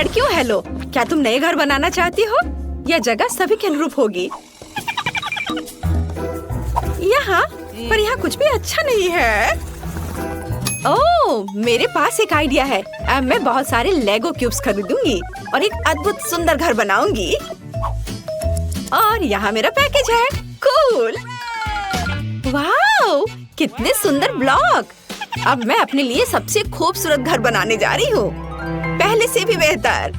लड़कियों हेलो, क्या तुम नए घर बनाना चाहती हो? यह जगह सभी के अनुरूप होगी। यहाँ पर यहाँ कुछ भी अच्छा नहीं है। ओह, मेरे पास एक आइडिया है। अब मैं बहुत सारे लेगो क्यूब्स खरीदूंगी और एक अद्भुत सुंदर घर बनाऊंगी। और यहाँ मेरा पैकेज है। कूल! वाओ, कितने सुंदर ब्लॉक! अब मैं अपने लिए सबसे खूबसूरत घर बनाने जा रही हूँ, पहले से भी बेहतर।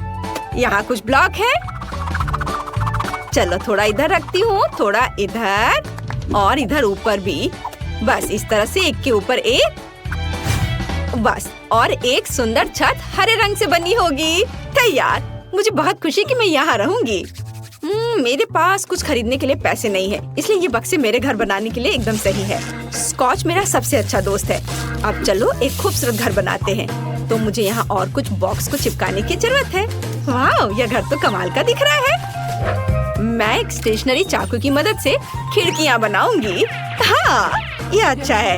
यहाँ कुछ ब्लॉक है। चलो थोड़ा इधर रखती हूँ, थोड़ा इधर और इधर ऊपर भी। बस इस तरह से एक के ऊपर एक। बस, और एक सुंदर छत हरे रंग से बनी होगी। तैयार। मुझे बहुत खुशी कि मैं यहाँ रहूंगी। मेरे पास कुछ खरीदने के लिए पैसे नहीं है, इसलिए ये बक्से मेरे घर बनाने के लिए एकदम सही है। स्कॉच मेरा सबसे अच्छा दोस्त है। अब चलो एक खूबसूरत घर बनाते हैं। तो मुझे यहाँ और कुछ बॉक्स को चिपकाने की जरूरत है। वाह, यह घर तो कमाल का दिख रहा है। मैं एक स्टेशनरी चाकू की मदद से खिड़कियाँ बनाऊंगी। हाँ, यह अच्छा है।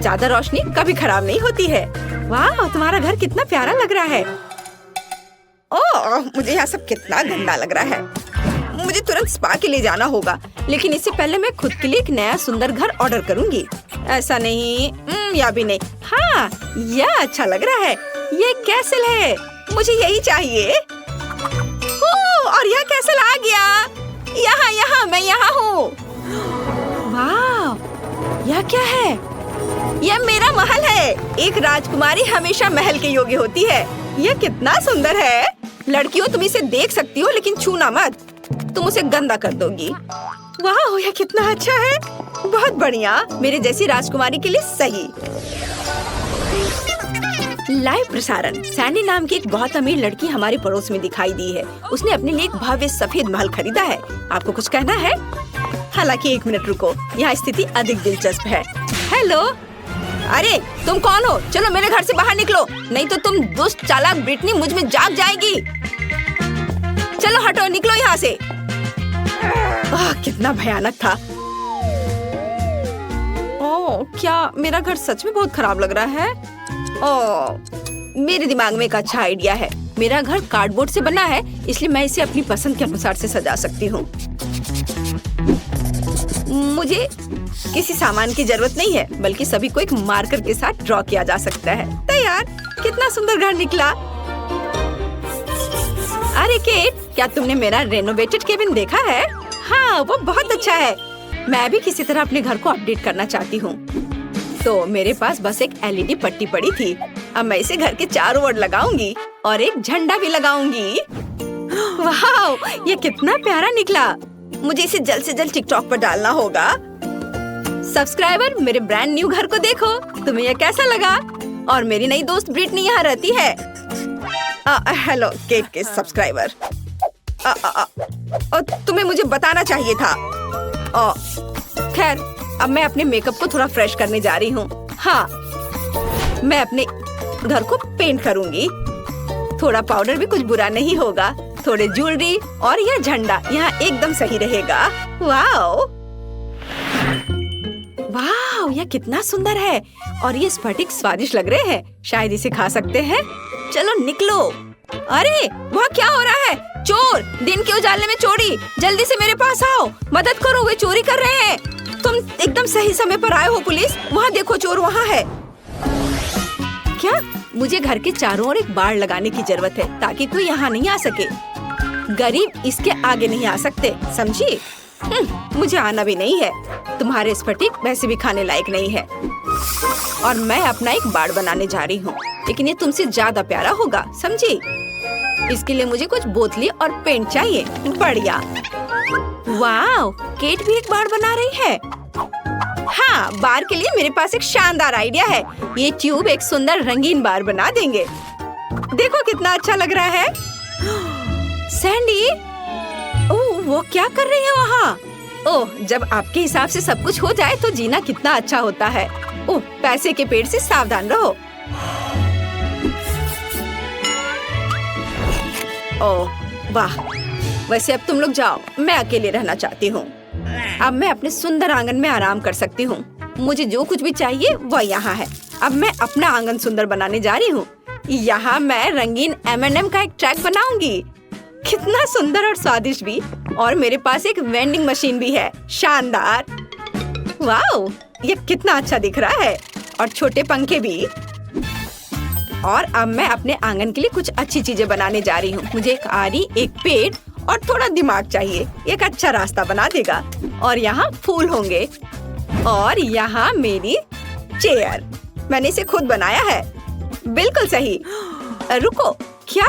ज्यादा रोशनी कभी खराब नहीं होती है। वाह, तुम्हारा घर कितना प्यारा लग रहा है। ओह, मुझे यहाँ सब कितना गंदा लग रहा है। मुझे तुरंत स्पा के लिए जाना होगा, लेकिन इससे पहले मैं खुद के लिए एक नया सुंदर घर ऑर्डर करूंगी। ऐसा नहीं, या भी नहीं। हाँ, यह अच्छा लग रहा है। ये कैसल है, मुझे यही चाहिए। और यह कैसल आ गया। यहाँ मैं यहाँ हूँ। वाह, यह क्या है? यह मेरा महल है। एक राजकुमारी हमेशा महल के योग्य होती है। यह कितना सुंदर है। लड़कियों, तुम इसे देख सकती हो, लेकिन छूना मत, तुम उसे गंदा कर दोगी। वाह, यह कितना अच्छा है। बहुत बढ़िया, मेरे जैसी राजकुमारी के लिए सही। लाइव प्रसारण। सैंडी नाम की एक बहुत अमीर लड़की हमारे पड़ोस में दिखाई दी है। उसने अपने लिए एक भव्य सफेद महल खरीदा है। आपको कुछ कहना है? हालांकि 1 मिनट रुको, यहाँ स्थिति अधिक दिलचस्प है। हेलो, अरे तुम कौन हो? चलो मेरे घर से बाहर निकलो, नहीं तो तुम दुष्ट चालाक ब्रिटनी मुझ में जाग जाएगी। चलो हटो, निकलो यहाँ से। कितना भयानक था। ओह, क्या मेरा घर सच में बहुत खराब लग रहा है। ओह, मेरे दिमाग में एक अच्छा आइडिया है। मेरा घर कार्डबोर्ड से बना है, इसलिए मैं इसे अपनी पसंद के अनुसार से सजा सकती हूँ। मुझे किसी सामान की जरूरत नहीं है, बल्कि सभी को एक मार्कर के साथ ड्रॉ किया जा सकता है। तैयार। कितना सुंदर घर निकला। अरे केट, क्या तुमने मेरा रेनोवेटेड केबिन देखा है? हाँ, वो बहुत अच्छा है। मैं भी किसी तरह अपने घर को अपडेट करना चाहती हूँ। तो मेरे पास बस एक LED पट्टी पड़ी थी। अब मैं इसे घर के चारों ओर लगाऊंगी और एक झंडा भी लगाऊंगी। वाह, ये कितना प्यारा निकला। मुझे इसे जल्द से जल्द टिकटॉक पर डालना होगा। सब्सक्राइबर, मेरे ब्रांड न्यू घर को देखो। तुम्हें यह कैसा लगा? और मेरी नई दोस्त ब्रिटनी यहाँ रहती है। हेलो केट के सब्सक्राइबर। तुम्हें मुझे बताना चाहिए था। खैर, अब मैं अपने मेकअप को थोड़ा फ्रेश करने जा रही हूँ। हाँ, मैं अपने घर को पेंट करूँगी। थोड़ा पाउडर भी कुछ बुरा नहीं होगा। थोड़े ज्वेलरी और यह झंडा यहाँ एकदम सही रहेगा। वाओ, वाओ, यह कितना सुंदर है। और ये स्फटिक स्वादिष्ट लग रहे हैं। शायद इसे खा सकते हैं। चलो निकलो। अरे, वहाँ क्या हो रहा है? चोर! दिन के उजाले में चोरी! जल्दी से मेरे पास आओ, मदद करो, वे चोरी कर रहे हैं। तुम एकदम सही समय पर आए हो पुलिस। वहाँ देखो, चोर वहाँ है। क्या? मुझे घर के चारों ओर एक बाड़ लगाने की जरूरत है, ताकि कोई यहाँ नहीं आ सके। गरीब इसके आगे नहीं आ सकते, समझी? मुझे आना भी नहीं है। तुम्हारे स्फटिक वैसे भी खाने लायक नहीं है। और मैं अपना एक बाड़ बनाने जा रही हूँ, लेकिन ये तुमसे ज्यादा प्यारा होगा, समझी? इसके लिए मुझे कुछ बोतली और पेंट चाहिए। बढ़िया। वाह, केट भी एक बाड़ बना रही है। हाँ, बार के लिए मेरे पास एक शानदार आइडिया है। ये ट्यूब एक सुंदर रंगीन बार बना देंगे। देखो कितना अच्छा लग रहा है। सैंडी, ओह, वो क्या कर रही है वहाँ? ओह, जब आपके हिसाब से सब कुछ हो जाए तो जीना कितना अच्छा होता है। ओह, पैसे के पेड़ से सावधान रहो। ओह, वाह। वैसे अब तुम लोग जाओ, मैं अकेले रहना चाहती हूँ। अब मैं अपने सुंदर आंगन में आराम कर सकती हूँ। मुझे जो कुछ भी चाहिए वह यहाँ है। अब मैं अपना आंगन सुंदर बनाने जा रही हूँ। यहाँ मैं रंगीन M&M का एक ट्रैक बनाऊंगी। कितना सुंदर और स्वादिष्ट भी। और मेरे पास एक वेंडिंग मशीन भी है। शानदार। वाओ, ये कितना अच्छा दिख रहा है। और छोटे पंखे भी। और अब मैं अपने आंगन के लिए कुछ अच्छी चीजें बनाने जा रही हूँ। मुझे एक आरी, एक पेड़ और थोड़ा दिमाग चाहिए। एक अच्छा रास्ता बना देगा। और यहाँ फूल होंगे। और यहाँ मेरी चेयर। मैंने इसे खुद बनाया है। बिल्कुल सही। रुको, क्या?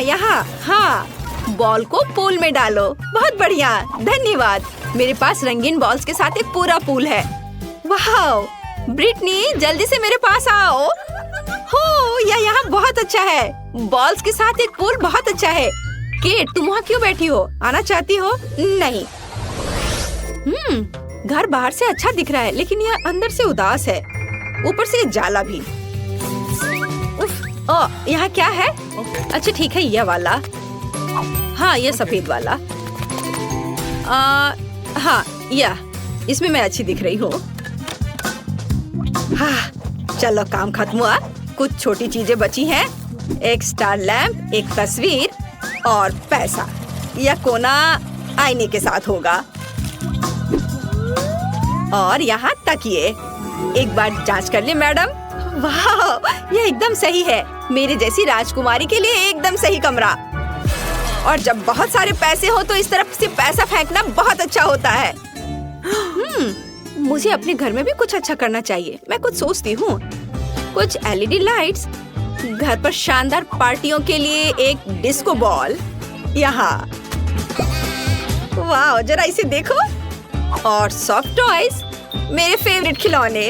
यहाँ। हाँ, बॉल को पूल में डालो। बहुत बढ़िया, धन्यवाद। मेरे पास रंगीन बॉल्स के साथ एक पूरा पूल है। वाह, ब्रिटनी जल्दी से मेरे पास आओ। हो, यह यहाँ बहुत अच्छा है। बॉल्स के साथ एक पूल बहुत अच्छा है। केट, तुम वहाँ क्यों बैठी हो? आना चाहती हो? नहीं। घर बाहर से अच्छा दिख रहा है, लेकिन यह अंदर से उदास है। ऊपर से जाला भी। उफ, यहाँ क्या है? अच्छा ठीक है, यह वाला। हाँ, यह सफेद वाला। हाँ, यह इसमें मैं अच्छी दिख रही हूँ। हाँ, चलो काम खत्म हुआ। कुछ छोटी चीजें बची हैं। एक स्टार लैंप, एक तस्वीर और पैसा। यह कोना आईने के साथ होगा। और यहाँ तकिए। एक बार जांच कर ले मैडम। वाह, यह एकदम सही है। मेरे जैसी राजकुमारी के लिए एकदम सही कमरा। और जब बहुत सारे पैसे हो तो इस तरफ से पैसा फेंकना बहुत अच्छा होता है। मुझे अपने घर में भी कुछ अच्छा करना चाहिए। मैं कुछ सोचती हूँ। कुछ LED लाइट्स। घर पर शानदार पार्टियों के लिए एक डिस्को बॉल। यहाँ। वाह, जरा इसे देखो। और सॉफ्ट टॉयज, मेरे फेवरेट खिलौने।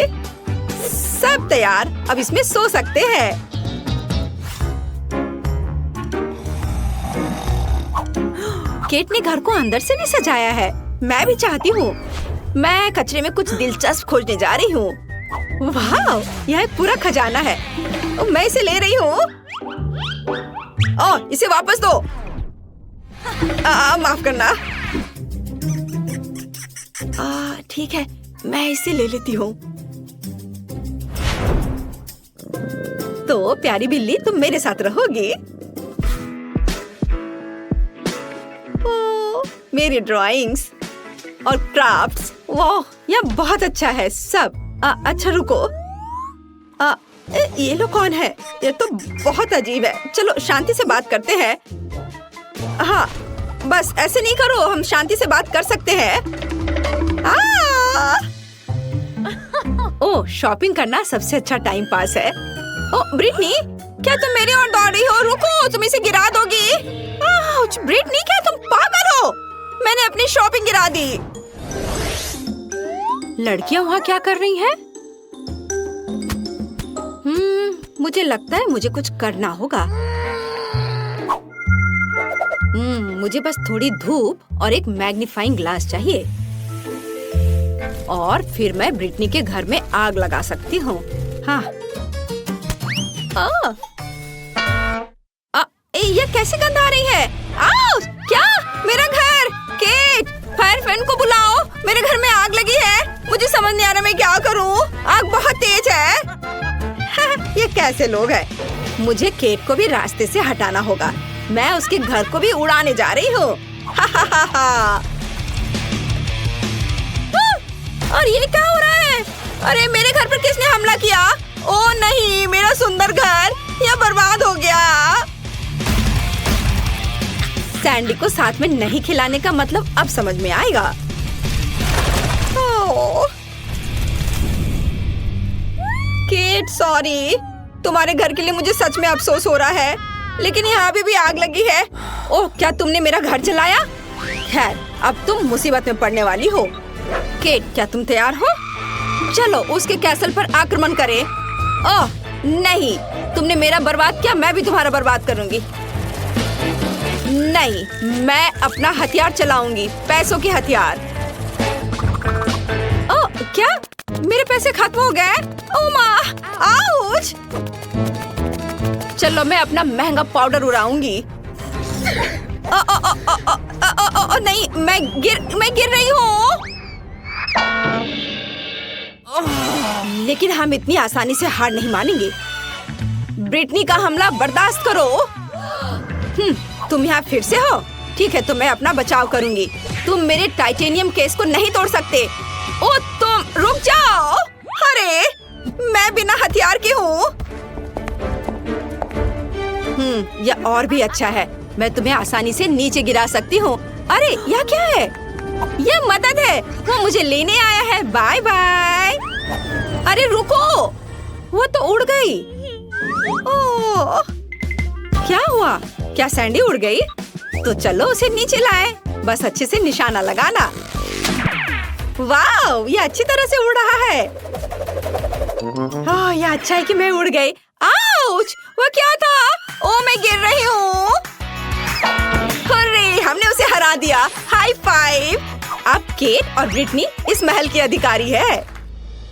सब तैयार। अब इसमें सो सकते हैं। केट ने घर को अंदर से भी सजाया है। मैं भी चाहती हूँ। मैं कचरे में कुछ दिलचस्प खोजने जा रही हूँ। वाह, यह एक पूरा खजाना है। मैं इसे ले रही हूँ। इसे वापस दो। माफ करना। ठीक है, मैं इसे ले लेती हूँ। तो प्यारी बिल्ली, तुम मेरे साथ रहोगी। मेरी ड्राइंग्स और क्राफ्ट्स। वाह, यह बहुत अच्छा है सब। अच्छा रुको। ये लोग कौन है? ये तो बहुत अजीब है। चलो शांति से बात करते हैं। हाँ, बस ऐसे नहीं करो। हम शांति से बात कर सकते हैं। ओह, शॉपिंग करना सबसे अच्छा टाइम पास है। ओह ब्रिटनी, क्या तुम मेरी ओर दौड़ रही हो? रुको, तुम इसे गिरा दोगी। ब्रिटनी, क्या तुम पागल हो? मैंने अपनी शॉपिंग गिरा दी। लड़कियां वहाँ क्या कर रही हैं? मुझे लगता है मुझे कुछ करना होगा। मुझे बस थोड़ी धूप और एक मैग्नीफाइंग ग्लास चाहिए। और फिर मैं ब्रिटनी के घर में आग लगा सकती हूँ। हाँ। ये कैसे गंध आ रही है? क्या? मेरा घर! केट, फायर फैन को बुलाओ। मेरे घर में आग लगी है। मुझे समझ नहीं आ रहा मैं क्या करूँ। आग बहुत तेज है। ये कैसे लोग हैं? मुझे केट को भी रास्ते से हटाना होगा। मैं उसके घर को भी उड़ाने जा रही हूँ। और ये क्या हो रहा है? अरे मेरे घर पर किसने हमला किया? ओह नहीं, मेरा सुंदर घर यह बर्बाद हो गया। सैंडी को साथ में नहीं खिलाने का मतलब अब समझ में आएगा। Kate, sorry. तुम्हारे घर के लिए मुझे सच में अफसोस हो रहा है, लेकिन यहाँ भी आग लगी है। ओह, क्या तुमने मेरा घर जलाया? खैर, अब तुम मुसीबत में पड़ने वाली हो। केट, क्या तुम तैयार हो? चलो उसके कैसल पर आक्रमण करें। ओह नहीं, तुमने मेरा बर्बाद किया, मैं भी तुम्हारा बर्बाद करूंगी। नहीं, मैं अपना हथियार चलाऊंगी, पैसों के हथियार। ओह, क्या? मेरे पैसे खत्म हो गए? ओह माँ, आउच! चलो मैं अपना महंगा पाउडर उड़ाऊंगी। नहीं, मैं गिर रही हूँ। लेकिन हम इतनी आसानी से हार नहीं मानेंगे। ब्रिटनी का हमला बर्दाश्त करो। तुम यहाँ फिर से हो? ठीक है, तो मैं अपना बचाव करूंगी। तुम मेरे टाइटेनियम केस को नहीं तोड़ सकते। ओ तुम रुक जाओ। अरे मैं बिना हथियार की हूँ। यह और भी अच्छा है। मैं तुम्हें आसानी से नीचे गिरा सकती हूँ। अरे यह क्या है? यह मदद है। वो मुझे लेने आया है। Bye bye. अरे रुको, वो तो उड़ गई। ओह, क्या हुआ? क्या सैंडी उड़ गई? तो चलो उसे नीचे लाए। बस अच्छे से निशाना लगाना। वाह, ये अच्छी तरह से उड़ रहा है। यह अच्छा है कि मैं उड़ गई। आउच! वो क्या था? ओ, मैं गिर रही हूँ। अरे, हमने उसे हरा दिया। High five. अब केट और ब्रिटनी इस महल की अधिकारी है।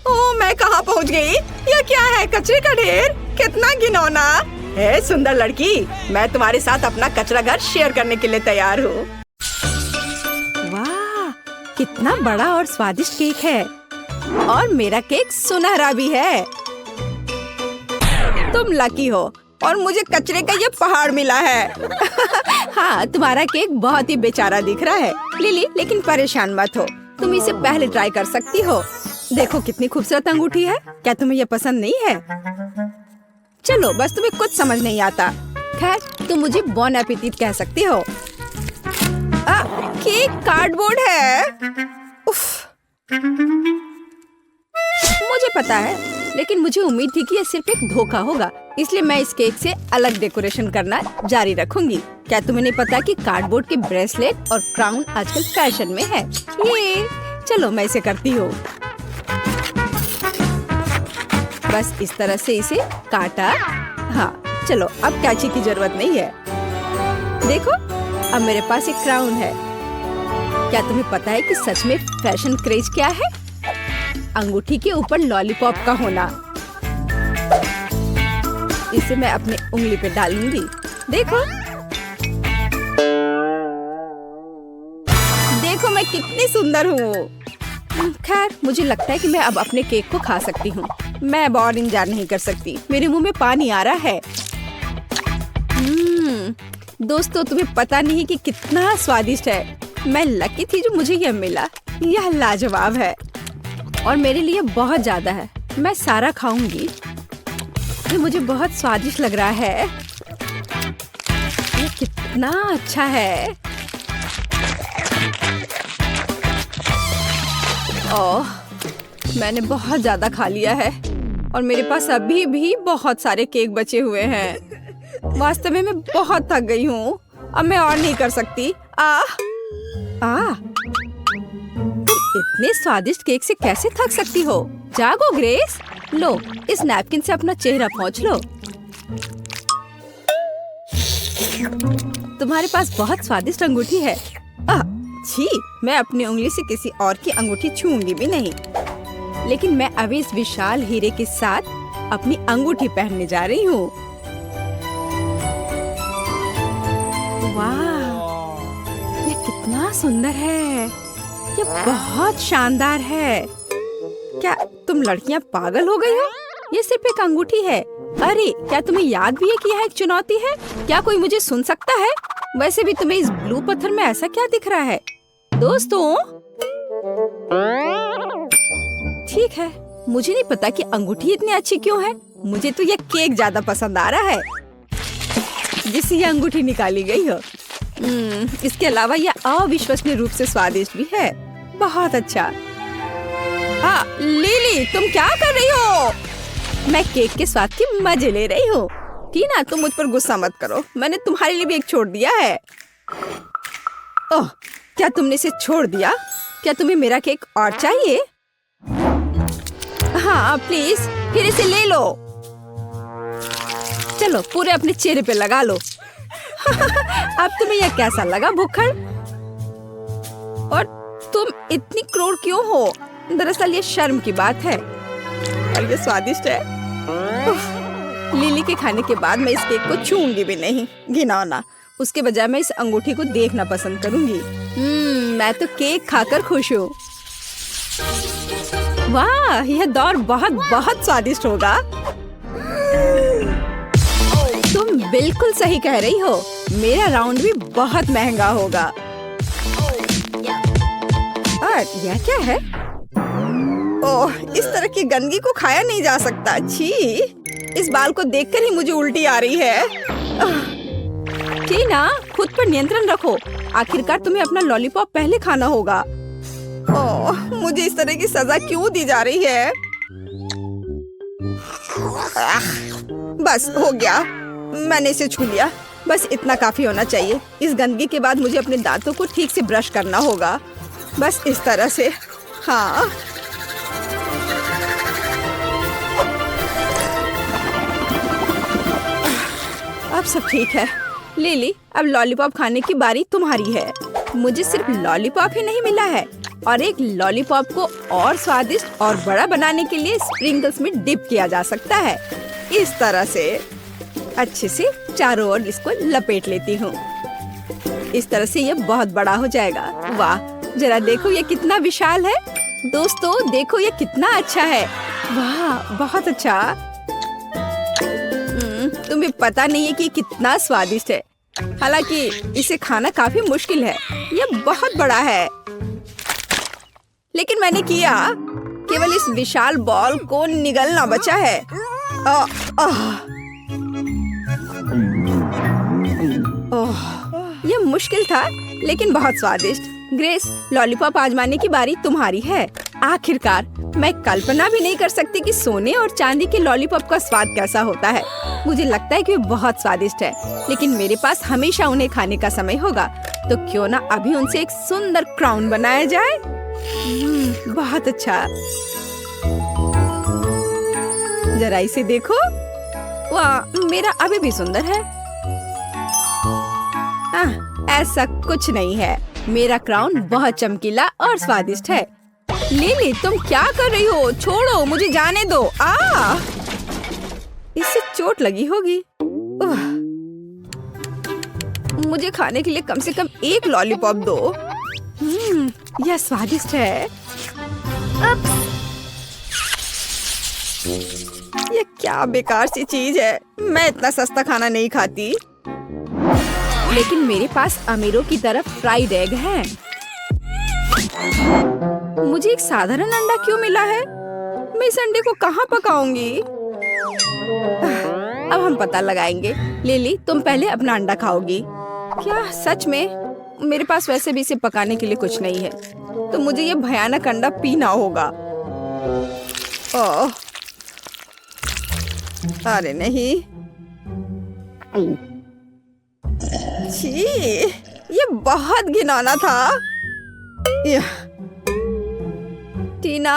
ओह, मैं कहाँ पहुँच गई? यह क्या है? कचरे का ढेर। कितना घिनौना है। सुंदर लड़की, मैं तुम्हारे साथ अपना कचरा घर शेयर करने के लिए तैयार हूँ। वाह, कितना बड़ा और स्वादिष्ट केक है। और मेरा केक सुनहरा भी है। तुम लकी हो और मुझे कचरे का ये पहाड़ मिला है। हाँ, तुम्हारा केक बहुत ही बेचारा दिख रहा है लिली, लेकिन परेशान मत हो। तुम इसे पहले ट्राई कर सकती हो। देखो कितनी खूबसूरत अंगूठी है। क्या तुम्हें यह पसंद नहीं है? चलो, बस तुम्हें कुछ समझ नहीं आता। खैर, तुम मुझे बॉन एपेटिट कह सकती हो। केक कार्डबोर्ड है। उफ। मुझे पता है, लेकिन मुझे उम्मीद थी कि यह सिर्फ एक धोखा होगा, इसलिए मैं इस केक से अलग डेकोरेशन करना जारी रखूंगी। क्या तुम्हें नहीं पता कि कार्डबोर्ड के ब्रेसलेट और क्राउन आजकल फैशन में है? ये चलो, मैं इसे करती हूँ। बस इस तरह से इसे काटा। हाँ, चलो, अब कैची की जरूरत नहीं है। देखो, अब मेरे पास एक क्राउन है। क्या तुम्हें पता है कि सच में फैशन क्रेज क्या है? अंगूठी के ऊपर लॉलीपॉप का होना। इसे मैं अपने उंगली पे डालूंगी। देखो, देखो मैं कितनी सुंदर हूँ। खैर, मुझे लगता है कि मैं अब अपने केक को खा सकती हूँ। मैं अब और इंतजार नहीं कर सकती। मेरे मुंह में पानी आ रहा है। दोस्तों, तुम्हें पता नहीं कि कितना स्वादिष्ट है। मैं लकी थी जो मुझे यह मिला। यह लाजवाब है और मेरे लिए बहुत ज्यादा है। मैं सारा खाऊंगी। ये मुझे बहुत स्वादिष्ट लग रहा है। ये कितना अच्छा है। ओह, मैंने बहुत ज्यादा खा लिया है और मेरे पास अभी भी बहुत सारे केक बचे हुए हैं। वास्तव में मैं बहुत थक गई हूँ। अब मैं और नहीं कर सकती। इतने स्वादिष्ट केक से कैसे थक सकती हो? जागो ग्रेस। लो, इस नैपकिन से अपना चेहरा पोंछ लो। तुम्हारे पास बहुत स्वादिष्ट अंगूठी है। छी, मैं अपनी उंगली से किसी और की अंगूठी छूंगी भी नहीं। लेकिन मैं अभी इस विशाल हीरे के साथ अपनी अंगूठी पहनने जा रही हूँ। वाह, ये कितना सुंदर है। ये बहुत शानदार है। क्या तुम लड़कियां पागल हो गई हो? ये सिर्फ एक अंगूठी है। अरे, क्या तुम्हें याद भी है कि यह एक चुनौती है? क्या कोई मुझे सुन सकता है? वैसे भी तुम्हें इस ब्लू पत्थर में ऐसा क्या दिख रहा है? दोस्तों, ठीक है, मुझे नहीं पता कि अंगूठी इतनी अच्छी क्यों है। मुझे तो यह केक ज्यादा पसंद आ रहा है जिससे यह अंगूठी निकाली गई हो। इसके अलावा यह अविश्वसनीय रूप से स्वादिष्ट भी है। बहुत अच्छा। लिली, तुम क्या कर रही हो? मैं केक के स्वाद की मजे ले रही हूँ। टीना, तुम मुझ पर गुस्सा मत करो। मैंने तुम्हारे लिए भी एक छोड़ दिया है। ओह, क्या तुमने इसे छोड़ दिया? क्या तुम्हें मेरा केक और चाहिए? हाँ, प्लीज, फिर इसे ले लो। चलो, पूरे अपने चेहरे पे लगा लो। अब तुम्हें यह कैसा लगा, भुक्खड़? और तुम इतनी क्रूर क्यों हो? दरअसल ये शर्म की बात है और ये स्वादिष्ट है। लिली के खाने के बाद मैं इस केक को छूंगी भी नहीं। घिनौना। उसके बजाय मैं इस अंगूठी को देखना पसंद करूंगी। मैं तो केक खाकर खुश हूँ। वाह, यह दौर बहुत बहुत स्वादिष्ट होगा। बिल्कुल सही कह रही हो, मेरा राउंड भी बहुत महंगा होगा। और यह क्या है? ओह, इस तरह की गंदगी को खाया नहीं जा सकता। छी, इस बाल को देखकर ही मुझे उल्टी आ रही है। टीना, खुद पर नियंत्रण रखो। आखिरकार तुम्हें अपना लॉलीपॉप पहले खाना होगा। ओह, मुझे इस तरह की सजा क्यों दी जा रही है? बस हो गया, मैंने इसे छू लिया। बस इतना काफी होना चाहिए। इस गंदगी के बाद मुझे अपने दांतों को ठीक से ब्रश करना होगा। बस इस तरह से। हाँ, अब सब ठीक है। लिली, अब लॉलीपॉप खाने की बारी तुम्हारी है। मुझे सिर्फ लॉलीपॉप ही नहीं मिला है, और एक लॉलीपॉप को और स्वादिष्ट और बड़ा बनाने के लिए स्प्रिंकल्स में डिप किया जा सकता है। इस तरह से अच्छे से चारों ओर इसको लपेट लेती हूँ। इस तरह से ये बहुत बड़ा हो जाएगा। वाह, जरा देखो ये कितना विशाल है। दोस्तों देखो ये कितना अच्छा है। वाह, बहुत अच्छा। तुम्हें पता नहीं है कि कितना स्वादिष्ट है। हालांकि इसे खाना काफी मुश्किल है। यह बहुत बड़ा है, लेकिन मैंने किया। केवल इस विशाल बॉल को निगलना बचा है। यह मुश्किल था, लेकिन बहुत स्वादिष्ट। ग्रेस, लॉलीपॉप आजमाने की बारी तुम्हारी है। आखिरकार मैं कल्पना भी नहीं कर सकती कि सोने और चांदी के लॉलीपॉप का स्वाद कैसा होता है। मुझे लगता है कि वे बहुत स्वादिष्ट है, लेकिन मेरे पास हमेशा उन्हें खाने का समय होगा। तो क्यों ना अभी उनसे एक सुंदर क्राउन बनाया जाए। बहुत अच्छा। जरा इसे देखो। वाह, मेरा अभी भी सुंदर है। ऐसा कुछ नहीं है। मेरा क्राउन बहुत चमकीला और स्वादिष्ट है। लिली, तुम क्या कर रही हो? छोड़ो, मुझे जाने दो। इससे चोट लगी होगी। मुझे खाने के लिए कम से कम एक लॉलीपॉप दो। यह स्वादिष्ट है। यह क्या बेकार सी चीज है। मैं इतना सस्ता खाना नहीं खाती। लेकिन मेरे पास अमीरों की तरफ फ्राइड एग है। मुझे एक साधारण अंडा क्यों मिला है? मैं इस अंडे को कहाँ पकाऊंगी? अब हम पता लगाएंगे। लिली, तुम पहले अपना अंडा खाओगी। क्या सच में? मेरे पास वैसे भी इसे पकाने के लिए कुछ नहीं है, तो मुझे ये भयानक अंडा पीना होगा। ओह, अरे नहीं। छी, ये बहुत घिनौना था। टीना,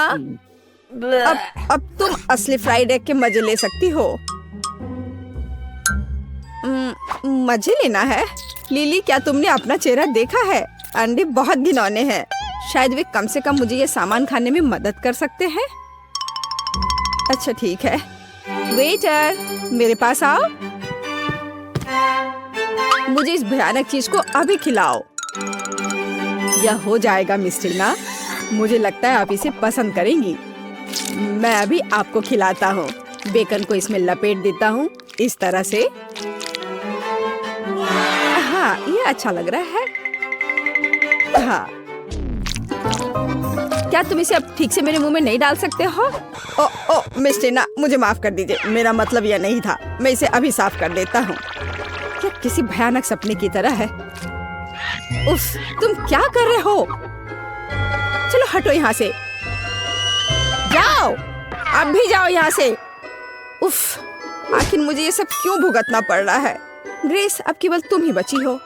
अब तुम असली फ्राइड एग के मजे ले सकती हो। मजे लेना है? लिली, क्या तुमने अपना चेहरा देखा है? अंडे बहुत घिनौने हैं। शायद वे कम से कम मुझे ये सामान खाने में मदद कर सकते हैं। अच्छा ठीक है। वेटर, मेरे पास आओ। मुझे इस भयानक चीज को अभी खिलाओ। यह हो जाएगा मिस टीना। मुझे लगता है आप इसे पसंद करेंगी। मैं अभी आपको खिलाता हूँ। बेकन को इसमें लपेट देता हूँ, इस तरह से। हाँ, ये अच्छा लग रहा है। हाँ, क्या तुम इसे अब ठीक से मेरे मुंह में नहीं डाल सकते हो? ओ मिस टीना, मुझे माफ कर दीजिए। मेरा मतलब यह नहीं था। मैं इसे अभी साफ कर देता हूँ। क्या किसी भयानक सपने की तरह है। उफ, तुम क्या कर रहे हो? चलो हटो यहाँ से। जाओ, अब भी जाओ यहाँ से। उफ, आखिर मुझे ये सब क्यों भुगतना पड़ रहा है? ग्रेस, अब केवल तुम ही बची हो।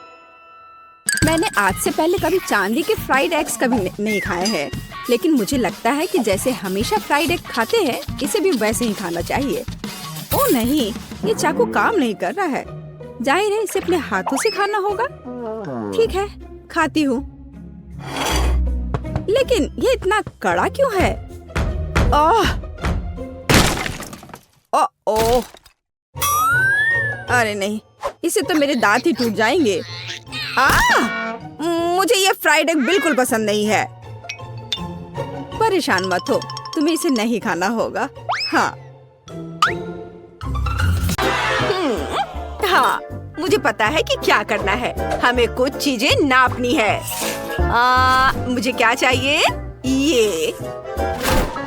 मैंने आज से पहले कभी चांदी के फ्राइड एग्स कभी नहीं खाए हैं, लेकिन मुझे लगता है कि जैसे हमेशा फ्राइड एग खाते हैं, इसे भी वैसे ही खाना चाहिए। ओ नहीं, ये चाकू काम नहीं कर रहा है। जाहिर है इसे अपने हाथों से खाना होगा। ठीक है, खाती हूँ। लेकिन ये इतना कड़ा क्यों है? ओह, अरे नहीं, इससे तो मेरे दांत ही टूट जाएंगे। मुझे ये फ्राइड एग बिल्कुल पसंद नहीं है। परेशान मत हो, तुम्हें इसे नहीं खाना होगा। हाँ, हाँ, मुझे पता है कि क्या करना है। हमें कुछ चीजें नापनी है। मुझे क्या चाहिए? ये।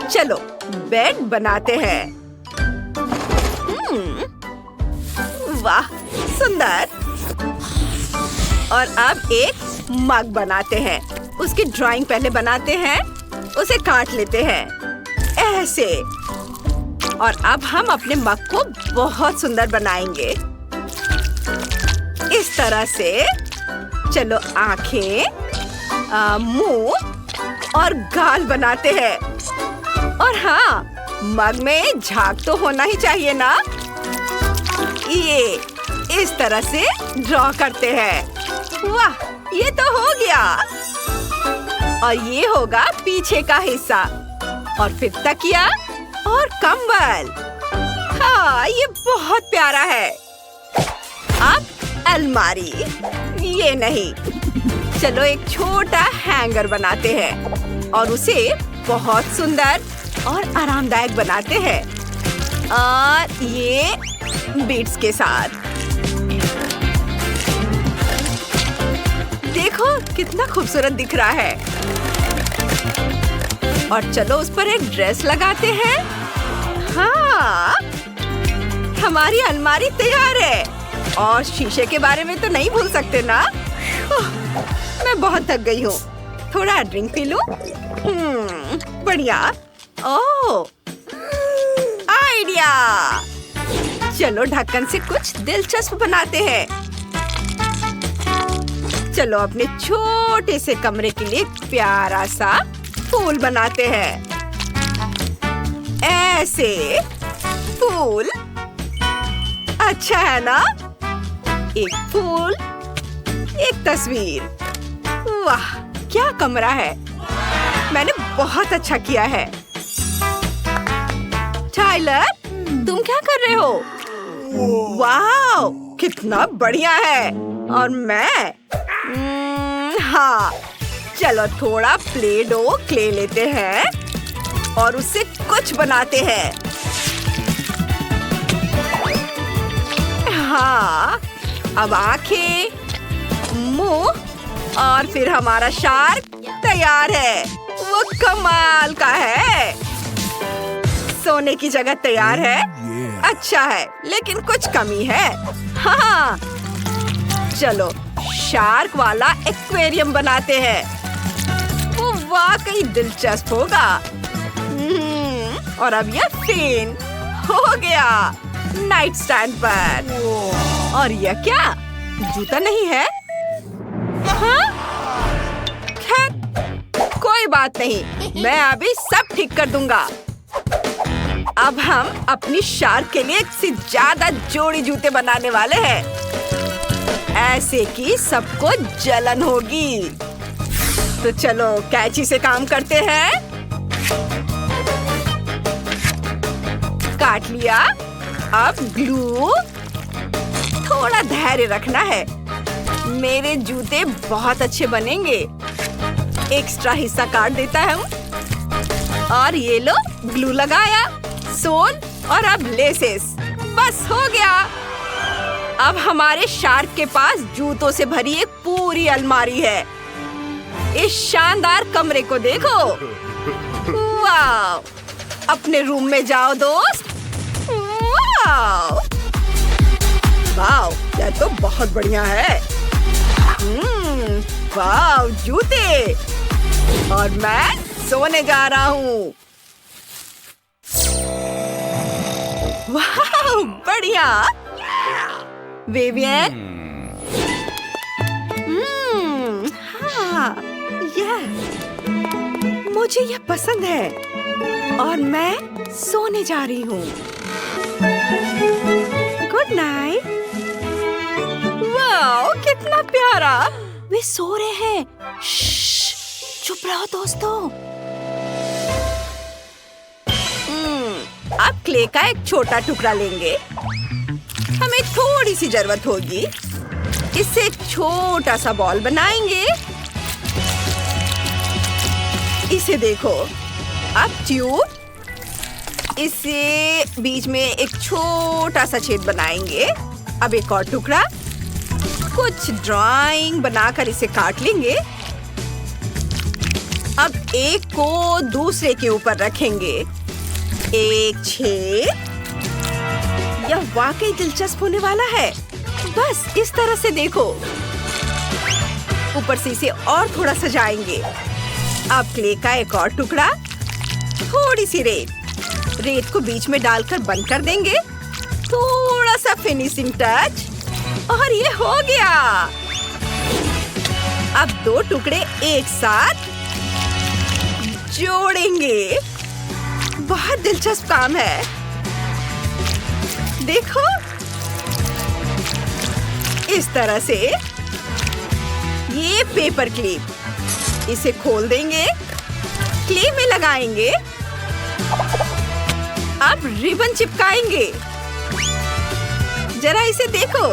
चलो बेड बनाते हैं। वाह, सुंदर। और अब एक मग बनाते हैं। उसकी ड्राइंग पहले बनाते हैं, उसे काट लेते हैं ऐसे। और अब हम अपने मग को बहुत सुंदर बनाएंगे इस तरह से। चलो आंखें, मुंह और गाल बनाते हैं। और हाँ, मग में झाग तो होना ही चाहिए ना। ये इस तरह से ड्रॉ करते हैं। वाह, ये तो हो गया। और ये होगा पीछे का हिस्सा। और फिर तकिया और कंबल। हाँ, ये बहुत प्यारा है। अब अलमारी। ये नहीं, चलो एक छोटा हैंगर बनाते हैं और उसे बहुत सुंदर और आरामदायक बनाते हैं। और ये बीट्स के साथ। देखो कितना खूबसूरत दिख रहा है। और चलो उस पर एक ड्रेस लगाते हैं। हाँ, हमारी अलमारी तैयार है। और शीशे के बारे में तो नहीं भूल सकते ना। मैं बहुत थक गई हूँ, थोड़ा ड्रिंक पी लूं। बढ़िया। ओह, आइडिया। चलो ढक्कन से कुछ दिलचस्प बनाते हैं। चलो अपने छोटे से कमरे के लिए एक प्यारा सा फूल बनाते हैं। ऐसे फूल अच्छा है ना? एक फूल, एक तस्वीर। वाह, क्या कमरा है। मैंने बहुत अच्छा किया है। टाइलर, तुम क्या कर रहे हो? वाह, कितना बढ़िया है। और मैं हाँ, चलो थोड़ा प्ले डो क्ले लेते हैं और उससे कुछ बनाते हैं। हाँ, अब आंखें, मुंह और फिर हमारा शार्क तैयार है। वो कमाल का है। सोने की जगह तैयार है। अच्छा है, लेकिन कुछ कमी है। हाँ, चलो शार्क वाला एक्वेरियम बनाते हैं। वो वाकई दिलचस्प होगा। और अब यह फैन हो गया नाइट स्टैंड पर। और यह क्या, जूता नहीं है? हाँ? खैर, कोई बात नहीं, मैं अभी सब ठीक कर दूंगा। अब हम अपनी शार्क के लिए एक से ज्यादा जोड़ी जूते बनाने वाले हैं, ऐसे कि सबको जलन होगी। तो चलो कैंची से काम करते हैं। काट लिया। अब ग्लू। थोड़ा धैर्य रखना है, मेरे जूते बहुत अच्छे बनेंगे। एक्स्ट्रा हिस्सा काट देता हूँ। और ये लो, ग्लू लगाया, सोल और अब लेसेस। बस हो गया। अब हमारे शार्क के पास जूतों से भरी एक पूरी अलमारी है। इस शानदार कमरे को देखो। वाह! अपने रूम में जाओ दोस्त। वाह! वाह! यह तो बहुत बढ़िया है। वाह! जूते। और मैं सोने जा रहा हूँ। वाह! बढ़िया। विवियन। हाँ, मुझे यह पसंद है। और मैं सोने जा रही हूँ। Good night. वाह, कितना प्यारा। वे सो रहे हैं। चुप रहो दोस्तों। अब क्ले का एक छोटा टुकड़ा लेंगे। हमें थोड़ी सी जरूरत होगी। इससे एक छोटा सा बॉल बनाएंगे। इसे देखो। अब ट्यूब। इसे बीच में एक छोटा सा छेद बनाएंगे अब एक और टुकड़ा। कुछ ड्राइंग बनाकर इसे काट लेंगे। अब एक को दूसरे के ऊपर रखेंगे। एक छेद। यह वाकई दिलचस्प होने वाला है। बस इस तरह से देखो। ऊपर से इसे और थोड़ा सजाएंगे। अब क्ले का एक और टुकड़ा, थोड़ी सी रेत। रेत को बीच में डालकर बंद कर देंगे। थोड़ा सा फिनिशिंग टच और ये हो गया। अब दो टुकड़े एक साथ जोड़ेंगे। बहुत दिलचस्प काम है। देखो, इस तरह से। ये पेपर क्लिप, इसे खोल देंगे, क्ले में लगाएंगे। अब रिबन चिपकाएंगे। जरा इसे देखो।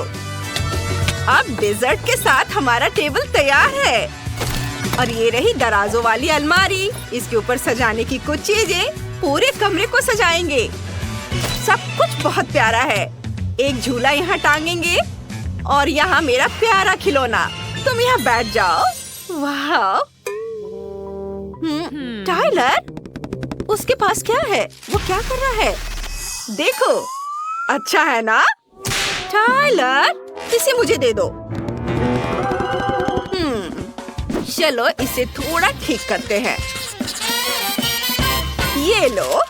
अब डेजर्ट के साथ हमारा टेबल तैयार है। और ये रही दराजों वाली अलमारी। इसके ऊपर सजाने की कुछ चीजें। पूरे कमरे को सजाएंगे। सब कुछ बहुत प्यारा है। एक झूला यहाँ टांगेंगे और यहाँ मेरा प्यारा खिलौना। तुम यहाँ बैठ जाओ। वाह! टाइलर, उसके पास क्या है? वो क्या कर रहा है? देखो, अच्छा है ना? टाइलर, इसे मुझे दे दो। चलो इसे थोड़ा ठीक करते हैं। ये लो।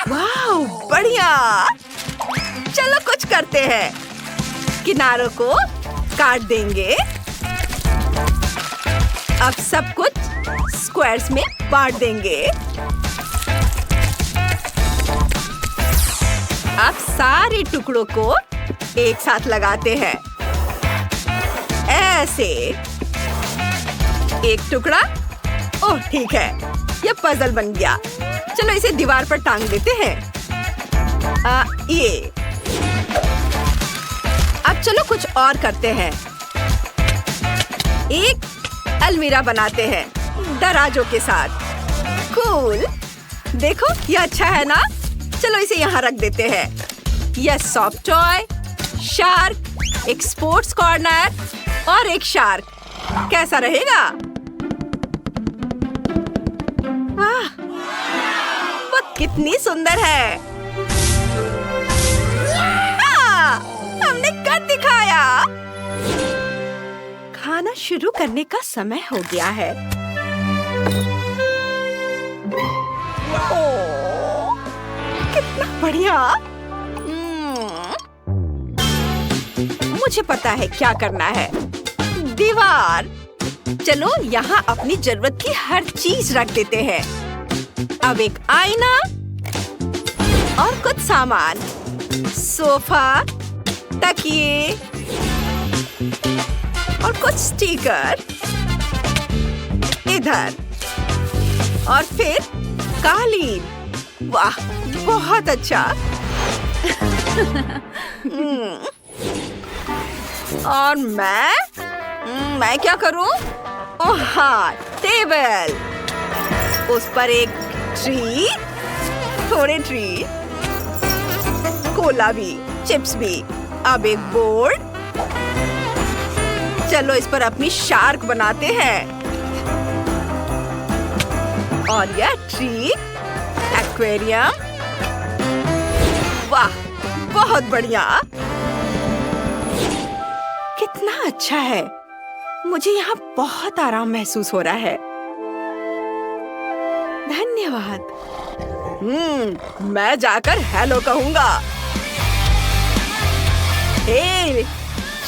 वाह, बढ़िया। चलो कुछ करते हैं। किनारों को काट देंगे। अब सब कुछ स्क्वायर्स में बांट देंगे। अब सारे टुकड़ों को एक साथ लगाते हैं। ऐसे। एक टुकड़ा। ओह, ठीक है, यह पजल बन गया। चलो इसे दीवार पर टांग देते हैं। ये। अब चलो कुछ और करते हैं। एक अलमीरा बनाते हैं दराजों के साथ। कूल। देखो, यह अच्छा है ना? चलो इसे यहाँ रख देते हैं। यह सॉफ्ट टॉय, शार्क, एक स्पोर्ट्स कॉर्नर और एक शार्क। कैसा रहेगा? वाह, वो कितनी सुंदर है। हमने कर दिखाया। खाना शुरू करने का समय हो गया है। ओह, कितना बढ़िया। मुझे पता है क्या करना है। दीवार। चलो यहाँ अपनी जरूरत की हर चीज रख देते हैं। अब एक आईना और कुछ सामान। सोफा, तकिए और कुछ स्टिकर इधर। और फिर कालीन। वाह, बहुत अच्छा। और मैं क्या करूं? ओह हाँ, टेबल। उस पर एक ट्री, थोड़े ट्री, कोला भी, चिप्स भी। अब एक बोर्ड। चलो इस पर अपनी शार्क बनाते हैं। और यह ट्री, एक्वेरियम। वाह, बहुत बढ़िया। कितना अच्छा है। मुझे यहाँ बहुत आराम महसूस हो रहा है। धन्यवाद। मैं जाकर हेलो कहूँगा। हे,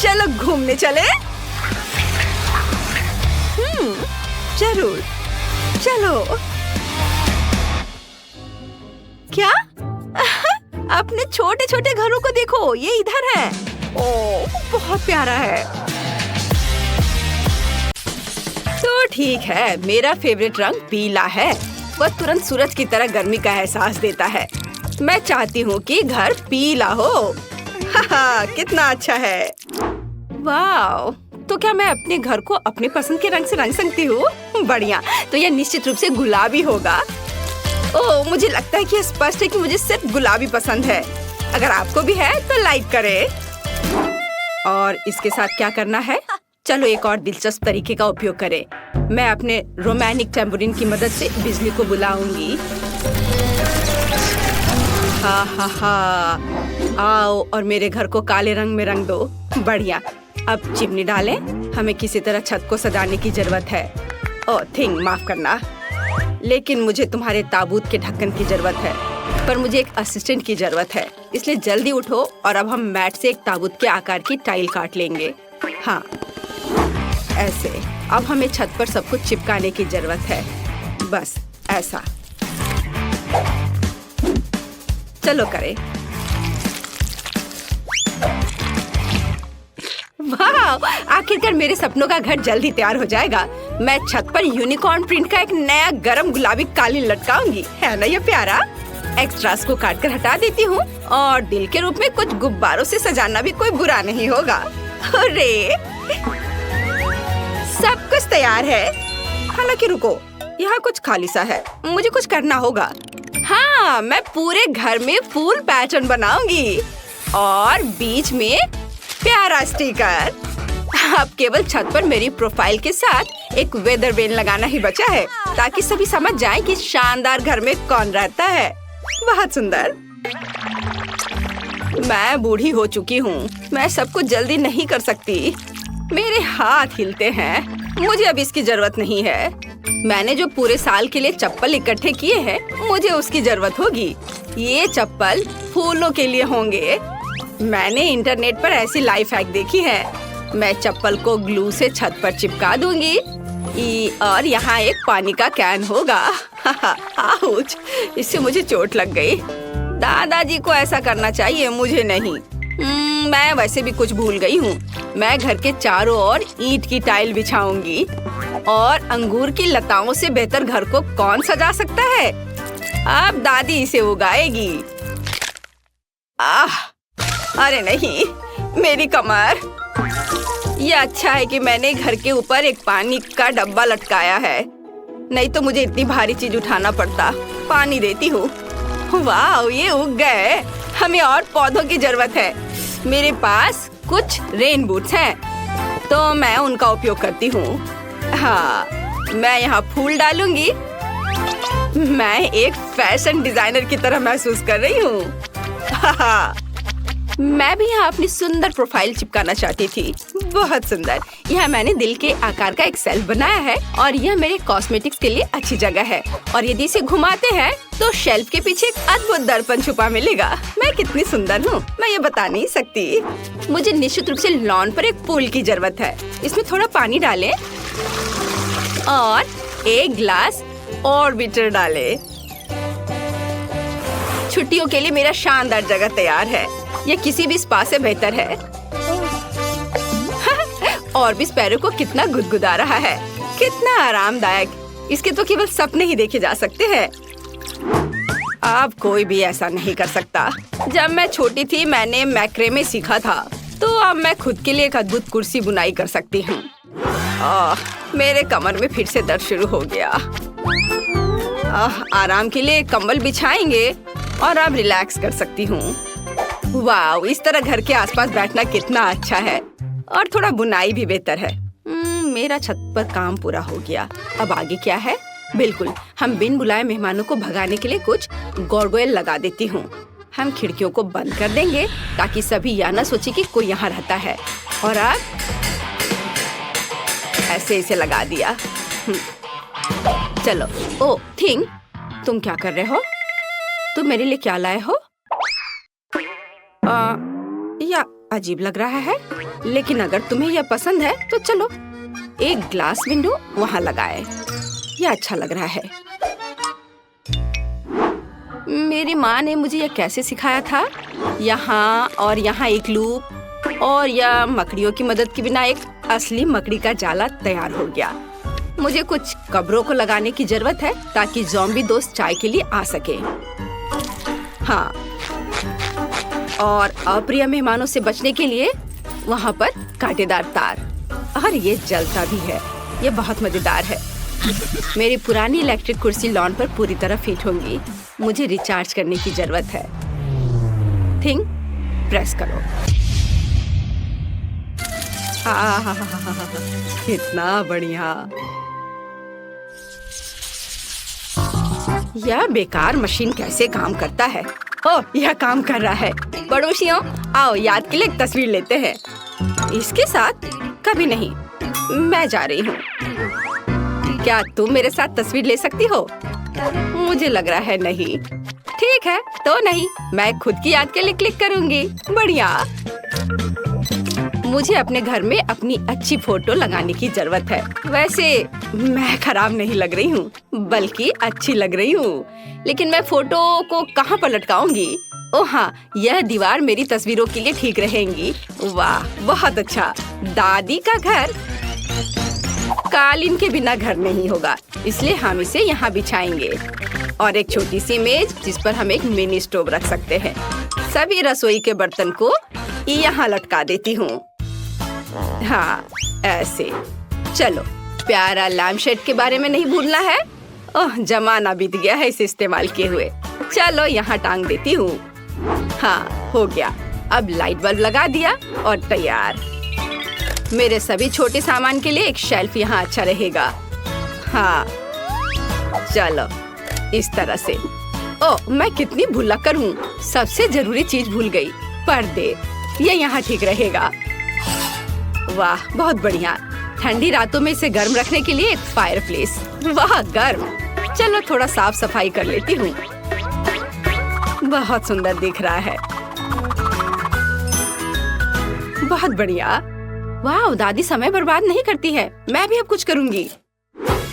चलो घूमने चले। जरूर, चलो। क्या? अपने छोटे छोटे घरों को देखो, ये इधर है। ओह, बहुत प्यारा है। तो ठीक है, मेरा फेवरेट रंग पीला है। वह तुरंत सूरज की तरह गर्मी का एहसास देता है। मैं चाहती हूँ कि घर पीला हो। हाहा, कितना अच्छा है। वाह, तो क्या मैं अपने घर को अपने पसंद के रंग से रंग सकती हूँ? बढ़िया, तो यह निश्चित रूप से गुलाबी होगा। ओह, मुझे लगता है कि यह स्पष्ट है कि मुझे सिर्फ गुलाबी पसंद है। अगर आपको भी है तो लाइक करें। और इसके साथ क्या करना है? चलो एक और दिलचस्प तरीके का उपयोग करें। मैं अपने रोमानिक टेम्पोरिन की मदद से बिजली को बुलाऊंगी। हा हा हा, आओ और मेरे घर को काले रंग में रंग दो। बढ़िया। अब चिमनी डालें। हमें किसी तरह छत को सजाने की जरूरत है। ओह थिंग, माफ करना, लेकिन मुझे तुम्हारे ताबूत के ढक्कन की जरूरत है। पर मुझे एक असिस्टेंट की जरूरत है, इसलिए जल्दी उठो और अब हम मैट से एक ताबूत के आकार की टाइल काट लेंगे। हाँ, ऐसे। अब हमें छत पर सब कुछ चिपकाने की जरूरत है। बस ऐसा। चलो करें। वाह! आखिरकार मेरे सपनों का घर जल्दी तैयार हो जाएगा। मैं छत पर यूनिकॉर्न प्रिंट का एक नया गरम गुलाबी कालीन लटकाऊंगी। है ना ये प्यारा? एक्स्ट्रास को काटकर हटा देती हूँ और दिल के रूप में कुछ गुब्बारों से सजाना भी कोई बुरा नहीं होगा। अरे सब कुछ तैयार है। हालांकि रुको, यहाँ कुछ खाली सा है। मुझे कुछ करना होगा। हाँ, मैं पूरे घर में फूल पैटर्न बनाऊंगी और बीच में प्यारा स्टिकर। अब केवल छत पर मेरी प्रोफाइल के साथ एक वेदर वेन लगाना ही बचा है, ताकि सभी समझ जाएं कि शानदार घर में कौन रहता है। बहुत सुंदर। मैं बूढ़ी हो चुकी हूँ। मैं सब कुछ जल्दी नहीं कर सकती। मेरे हाथ हिलते हैं। मुझे अब इसकी जरूरत नहीं है। मैंने जो पूरे साल के लिए चप्पल इकट्ठे किए हैं, मुझे उसकी जरूरत होगी। ये चप्पल फूलों के लिए होंगे। मैंने इंटरनेट पर ऐसी लाइफ हैक देखी है। मैं चप्पल को ग्लू से छत पर चिपका दूंगी और यहाँ एक पानी का कैन होगा। आउच! इससे मुझे चोट लग गई। दादाजी को ऐसा करना चाहिए, मुझे नहीं। मैं वैसे भी कुछ भूल गई हूँ। मैं घर के चारों ओर ईंट की टाइल बिछाऊंगी और अंगूर की लताओं से बेहतर घर को कौन सजा सकता है? अब दादी इसे उगाएगी। अरे नहीं, मेरी कमर। ये अच्छा है कि मैंने घर के ऊपर एक पानी का डब्बा लटकाया है, नहीं तो मुझे इतनी भारी चीज उठाना पड़ता। पानी देती हूँ। वाह, ये उग गए। हमें और पौधों की जरूरत है। मेरे पास कुछ रेन बूट्स हैं, तो मैं उनका उपयोग करती हूँ। हाँ, मैं यहाँ फूल डालूंगी। मैं एक फैशन डिजाइनर की तरह महसूस कर रही हूँ। मैं भी यहाँ अपनी सुंदर प्रोफाइल चिपकाना चाहती थी। बहुत सुंदर। यहाँ मैंने दिल के आकार का एक शेल्फ बनाया है और यह मेरे कॉस्मेटिक्स के लिए अच्छी जगह है। और यदि इसे घुमाते हैं तो शेल्फ के पीछे एक अद्भुत दर्पण छुपा मिलेगा। मैं कितनी सुंदर हूँ, मैं ये बता नहीं सकती। मुझे निश्चित रूप से लॉन पर एक पूल की जरूरत है। इसमें थोड़ा पानी डालें और एक ग्लास ऑर्बिटर डालें। छुट्टियों के लिए मेरा शानदार जगह तैयार है। ये किसी भी स्पा से बेहतर है। और भी स्पैरो को कितना गुदगुदा रहा है। कितना आरामदायक। इसके तो केवल सपने ही देखे जा सकते हैं। अब कोई भी ऐसा नहीं कर सकता। जब मैं छोटी थी मैंने मैक्रेमे सीखा था, तो अब मैं खुद के लिए एक अद्भुत कुर्सी बुनाई कर सकती हूँ। मेरे कमर में फिर से दर्द शुरू हो गया। आराम के लिए कंबल बिछाएंगे और अब रिलैक्स कर सकती हूँ। वाह, इस तरह घर के आसपास बैठना कितना अच्छा है। और थोड़ा बुनाई भी बेहतर है। मेरा छत पर काम पूरा हो गया। अब आगे क्या है? बिल्कुल, हम बिन बुलाए मेहमानों को भगाने के लिए कुछ गार्गोयल लगा देती हूँ। हम खिड़कियों को बंद कर देंगे ताकि सभी यह न सोचे कि कोई यहाँ रहता है। और अब ऐसे इसे लगा दिया। चलो। ओ थिंग, तुम क्या कर रहे हो? तुम मेरे लिए क्या लाए हो? या अजीब लग रहा है, लेकिन अगर तुम्हें यह पसंद है तो चलो एक ग्लास विंडो वहाँ लगाए। यह अच्छा लग रहा है। मेरी माँ ने मुझे यह कैसे सिखाया था। यहाँ और यहाँ एक लूप और यह मकड़ियों की मदद के बिना एक असली मकड़ी का जाला तैयार हो गया। मुझे कुछ कब्रों को लगाने की जरूरत है ताकि ज़ॉम्बी दोस्त चाय के लिए आ सके। हाँ, और अप्रिय मेहमानों से बचने के लिए वहाँ पर कांटेदार तार। और ये जलता भी है। ये बहुत मजेदार है। मेरी पुरानी इलेक्ट्रिक कुर्सी लॉन पर पूरी तरह फिट होंगी। मुझे रिचार्ज करने की जरूरत है। थिंग, प्रेस करो। कितना बढ़िया। यह बेकार मशीन कैसे काम करता है? ओह, यह काम कर रहा है। पड़ोसियों, आओ याद के लिए एक तस्वीर लेते हैं। इसके साथ कभी नहीं। मैं जा रही हूँ। क्या तुम मेरे साथ तस्वीर ले सकती हो? मुझे लग रहा है नहीं। ठीक है, तो नहीं, मैं खुद की याद के लिए क्लिक करूँगी। बढ़िया। मुझे अपने घर में अपनी अच्छी फोटो लगाने की जरूरत है। वैसे मैं खराब नहीं लग रही हूँ, बल्कि अच्छी लग रही हूँ। लेकिन मैं फोटो को कहाँ पर लटकाऊंगी? ओह हाँ, यह दीवार मेरी तस्वीरों के लिए ठीक रहेंगी। वाह, बहुत अच्छा। दादी का घर कालीन के बिना घर नहीं होगा, इसलिए हम इसे यहाँ बिछाएंगे। और एक छोटी सी मेज जिस पर हम एक मिनी स्टोव रख सकते हैं। सभी रसोई के बर्तन को यहाँ लटका देती हूँ। हाँ, ऐसे। चलो, प्यारा लैम्प शेड के बारे में नहीं भूलना है। ओह, जमाना बीत गया है इसे इस्तेमाल किए हुए। चलो, यहाँ टांग देती हूँ। हाँ, हो गया। अब लाइट बल्ब लगा दिया और तैयार। मेरे सभी छोटे सामान के लिए एक शेल्फ यहाँ अच्छा रहेगा। हाँ, चलो, इस तरह से। ओह, मैं कितनी भुलक्कड़ हूँ। सबसे जरूरी चीज भूल गई, पर्दे। ये यहाँ ठीक रहेगा। वाह, बहुत बढ़िया। ठंडी रातों में इसे गर्म रखने के लिए एक फायरप्लेस। वाह, गर्म। चलो, थोड़ा साफ सफाई कर लेती हूँ। बहुत सुंदर दिख रहा है। बहुत बढ़िया। वाह, दादी समय बर्बाद नहीं करती है। मैं भी अब कुछ करूँगी।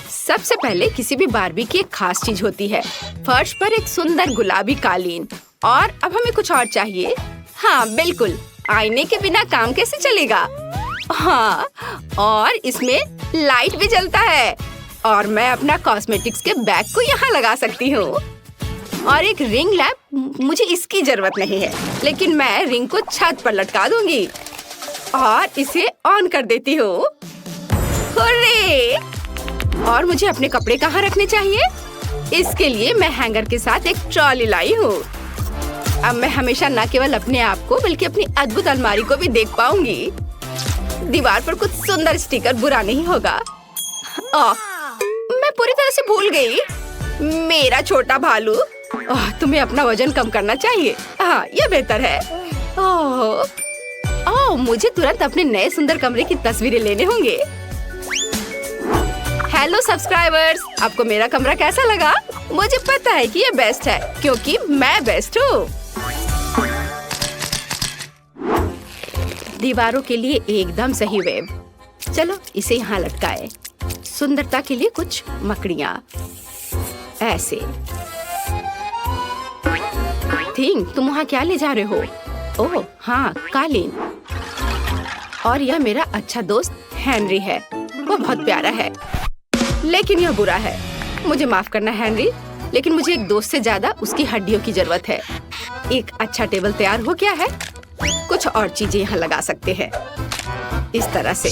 सबसे पहले किसी भी बारबी की एक खास चीज होती है। फर्श पर एक सुंदर गुलाबी कालीन। और अब हमें कुछ और चाहिए। हाँ, बिल्कुल। आईने के बिना काम कैसे चलेगा? हाँ, और इसमें लाइट भी जलता है। और मैं अपना कॉस्मेटिक्स के बैग को यहाँ लगा सकती हूँ। और एक रिंग लैम्प, मुझे इसकी जरूरत नहीं है, लेकिन मैं रिंग को छत पर लटका दूंगी और इसे ऑन कर देती हूँ। हुर्रे! और मुझे अपने कपड़े कहाँ रखने चाहिए? इसके लिए मैं हैंगर के साथ एक ट्रॉली लाई हूँ। अब मैं हमेशा न केवल अपने आप को बल्कि अपनी अद्भुत अलमारी को भी देख पाऊंगी। दीवार पर कुछ सुंदर स्टिकर बुरा नहीं होगा। मैं पूरी तरह से भूल गई। मेरा छोटा भालू। तुम्हें अपना वजन कम करना चाहिए। हाँ, ये बेहतर है। मुझे तुरंत अपने नए सुंदर कमरे की तस्वीरें लेने होंगे। हेलो सब्सक्राइबर्स, आपको मेरा कमरा कैसा लगा? मुझे पता है कि ये बेस्ट है, क्योंकि मैं बेस्ट हूँ। दीवारों के लिए एकदम सही वेब। चलो, इसे यहाँ लटकाए। सुंदरता के लिए कुछ मकड़ियाँ। ऐसे। थिंग, तुम वहाँ क्या ले जा रहे हो? ओह हाँ, कालीन। और यह मेरा अच्छा दोस्त हेनरी है। वो बहुत प्यारा है, लेकिन यह बुरा है। मुझे माफ करना हेनरी, लेकिन मुझे एक दोस्त से ज्यादा उसकी हड्डियों की जरूरत है। एक अच्छा टेबल तैयार हो गया है। कुछ और चीजें यहाँ लगा सकते हैं। इस तरह से।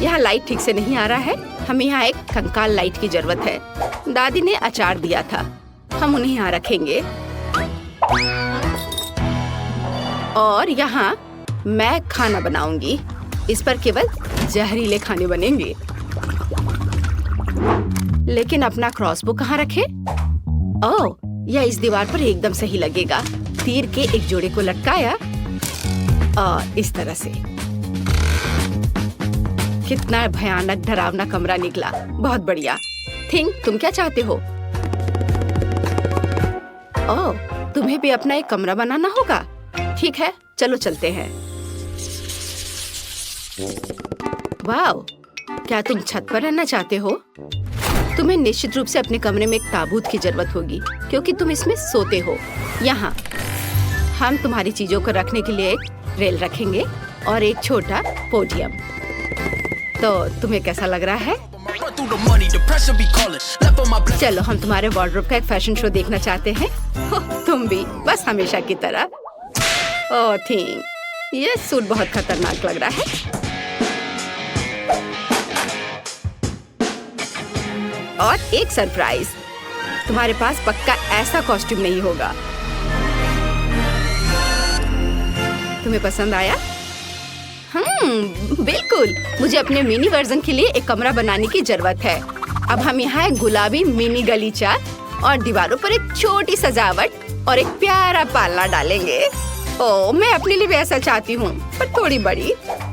यहाँ लाइट ठीक से नहीं आ रहा है। हमें यहाँ एक कंकाल लाइट की जरूरत है। दादी ने अचार दिया था, हम उन्हें यहाँ रखेंगे। और यहाँ मैं खाना बनाऊंगी। इस पर केवल जहरीले खाने बनेंगे। लेकिन अपना क्रॉसबो कहाँ रखे? ओह, यह इस दीवार पर एकदम सही लगेगा। तीर के एक जोड़े को लटकाया और इस तरह से। कितना भयानक डरावना कमरा निकला। बहुत बढ़िया। थिंक, तुम क्या चाहते हो? ओह, तुम्हें भी अपना एक कमरा बनाना होगा। ठीक है, चलो चलते हैं। वाव, क्या तुम छत पर रहना चाहते हो? तुम्हें निश्चित रूप से अपने कमरे में एक ताबूत की जरूरत होगी, क्योंकि तुम इसमें सोते हो। यहाँ हम तुम्हारी चीजों को रखने के लिए एक रेल रखेंगे और एक छोटा पोडियम। तो तुम्हें कैसा लग रहा है? चलो, हम तुम्हारे वार्डरोब का एक फैशन शो देखना चाहते हैं। तुम भी, बस हमेशा की तरह। ओह थिंक, ये सूट बहुत खतरनाक लग रहा है। और एक सरप्राइज, तुम्हारे पास पक्का ऐसा कॉस्ट्यूम नहीं होगा। तुम्हें पसंद आया? बिल्कुल। मुझे अपने मिनी वर्जन के लिए एक कमरा बनाने की जरूरत है। अब हम यहाँ एक गुलाबी मिनी गलीचा और दीवारों पर एक छोटी सजावट और एक प्यारा पालना डालेंगे। ओह, मैं अपने लिए भी ऐसा चाहती हूँ, पर थोड़ी बड़ी।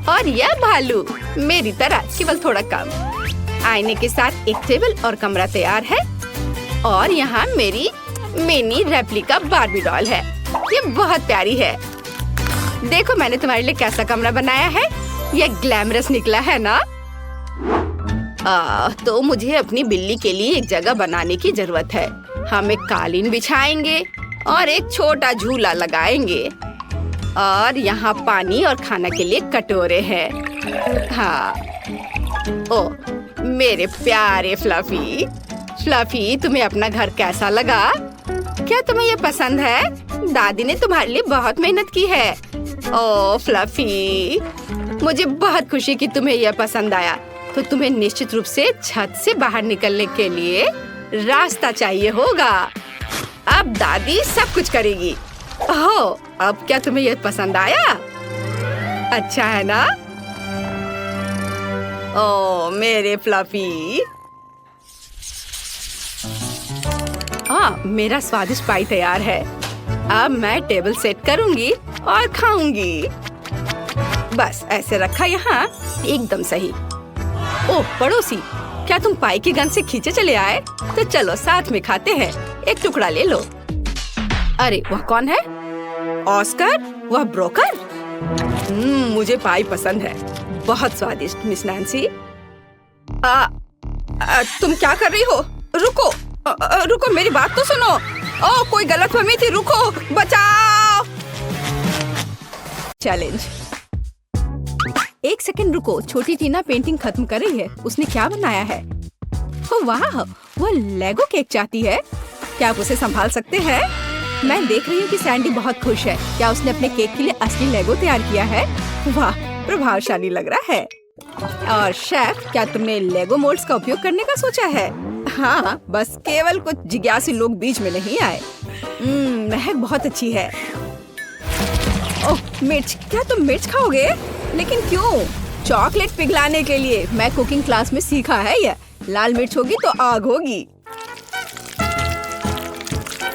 और यह भालू मेरी तरह, केवल थोड़ा कम। आईने के साथ एक टेबल और कमरा तैयार है। और यहाँ मेरी मिनी रेप्लिका बार्बी डॉल है। ये बहुत प्यारी है। देखो मैंने तुम्हारे लिए कैसा कमरा बनाया है। ये ग्लैमरस निकला है ना? तो मुझे अपनी बिल्ली के लिए एक जगह बनाने की जरूरत है। हम एक कालीन बिछाएंगे और एक छोटा झूला लगाएंगे। और यहाँ पानी और खाना के लिए कटोरे हैं। हाँ। ओ मेरे प्यारे फ्लफी। फ्लफी, तुम्हें अपना घर कैसा लगा? क्या तुम्हें ये पसंद है? दादी ने तुम्हारे लिए बहुत मेहनत की है। ओह फ्लफी, मुझे बहुत खुशी कि तुम्हें यह पसंद आया। तो तुम्हें निश्चित रूप से छत से बाहर निकलने के लिए रास्ता चाहिए होगा। अब दादी सब कुछ करेगी। ओह, अब क्या तुम्हें यह पसंद आया? अच्छा है ना? ओह मेरे फ्लफी। मेरा स्वादिष्ट पाई तैयार है। अब मैं टेबल सेट करूंगी और खाऊंगी। बस ऐसे रखा यहाँ, एकदम सही। ओह पड़ोसी, क्या तुम पाई की गंध से खींचे चले आए? तो चलो साथ में खाते हैं। एक टुकड़ा ले लो। अरे वह कौन है? ऑस्कर? वह ब्रोकर? मुझे पाई पसंद है, बहुत स्वादिष्ट। मिस नैन्सी, तुम क्या कर रही हो? रुको, रुको, मेरी बात तो सुनो। ओह कोई गलतफहमी थी, रुको, बचाओ। चैलेंज। एक सेकंड रुको, छोटी टीना पेंटिंग खत्म कर रही है। उसने क्या बनाया है? ओह वाह, वो लेगो केक चाहती है। क्या आप उसे संभाल सकते हैं? मैं देख रही हूँ कि सैंडी बहुत खुश है। क्या उसने अपने केक के लिए असली लेगो तैयार किया है? वाह, प्रभावशाली लग रहा है। और शेफ, क्या तुमने लेगो मोल्ड्स का उपयोग करने का सोचा है? हाँ, बस केवल कुछ जिज्ञासु लोग बीच में नहीं आए। महक बहुत अच्छी है। ओह मिर्च, क्या तुम मिर्च खाओगे? लेकिन क्यों? चॉकलेट पिघलाने के लिए। मैं कुकिंग क्लास में सीखा है यह। लाल मिर्च होगी तो आग होगी।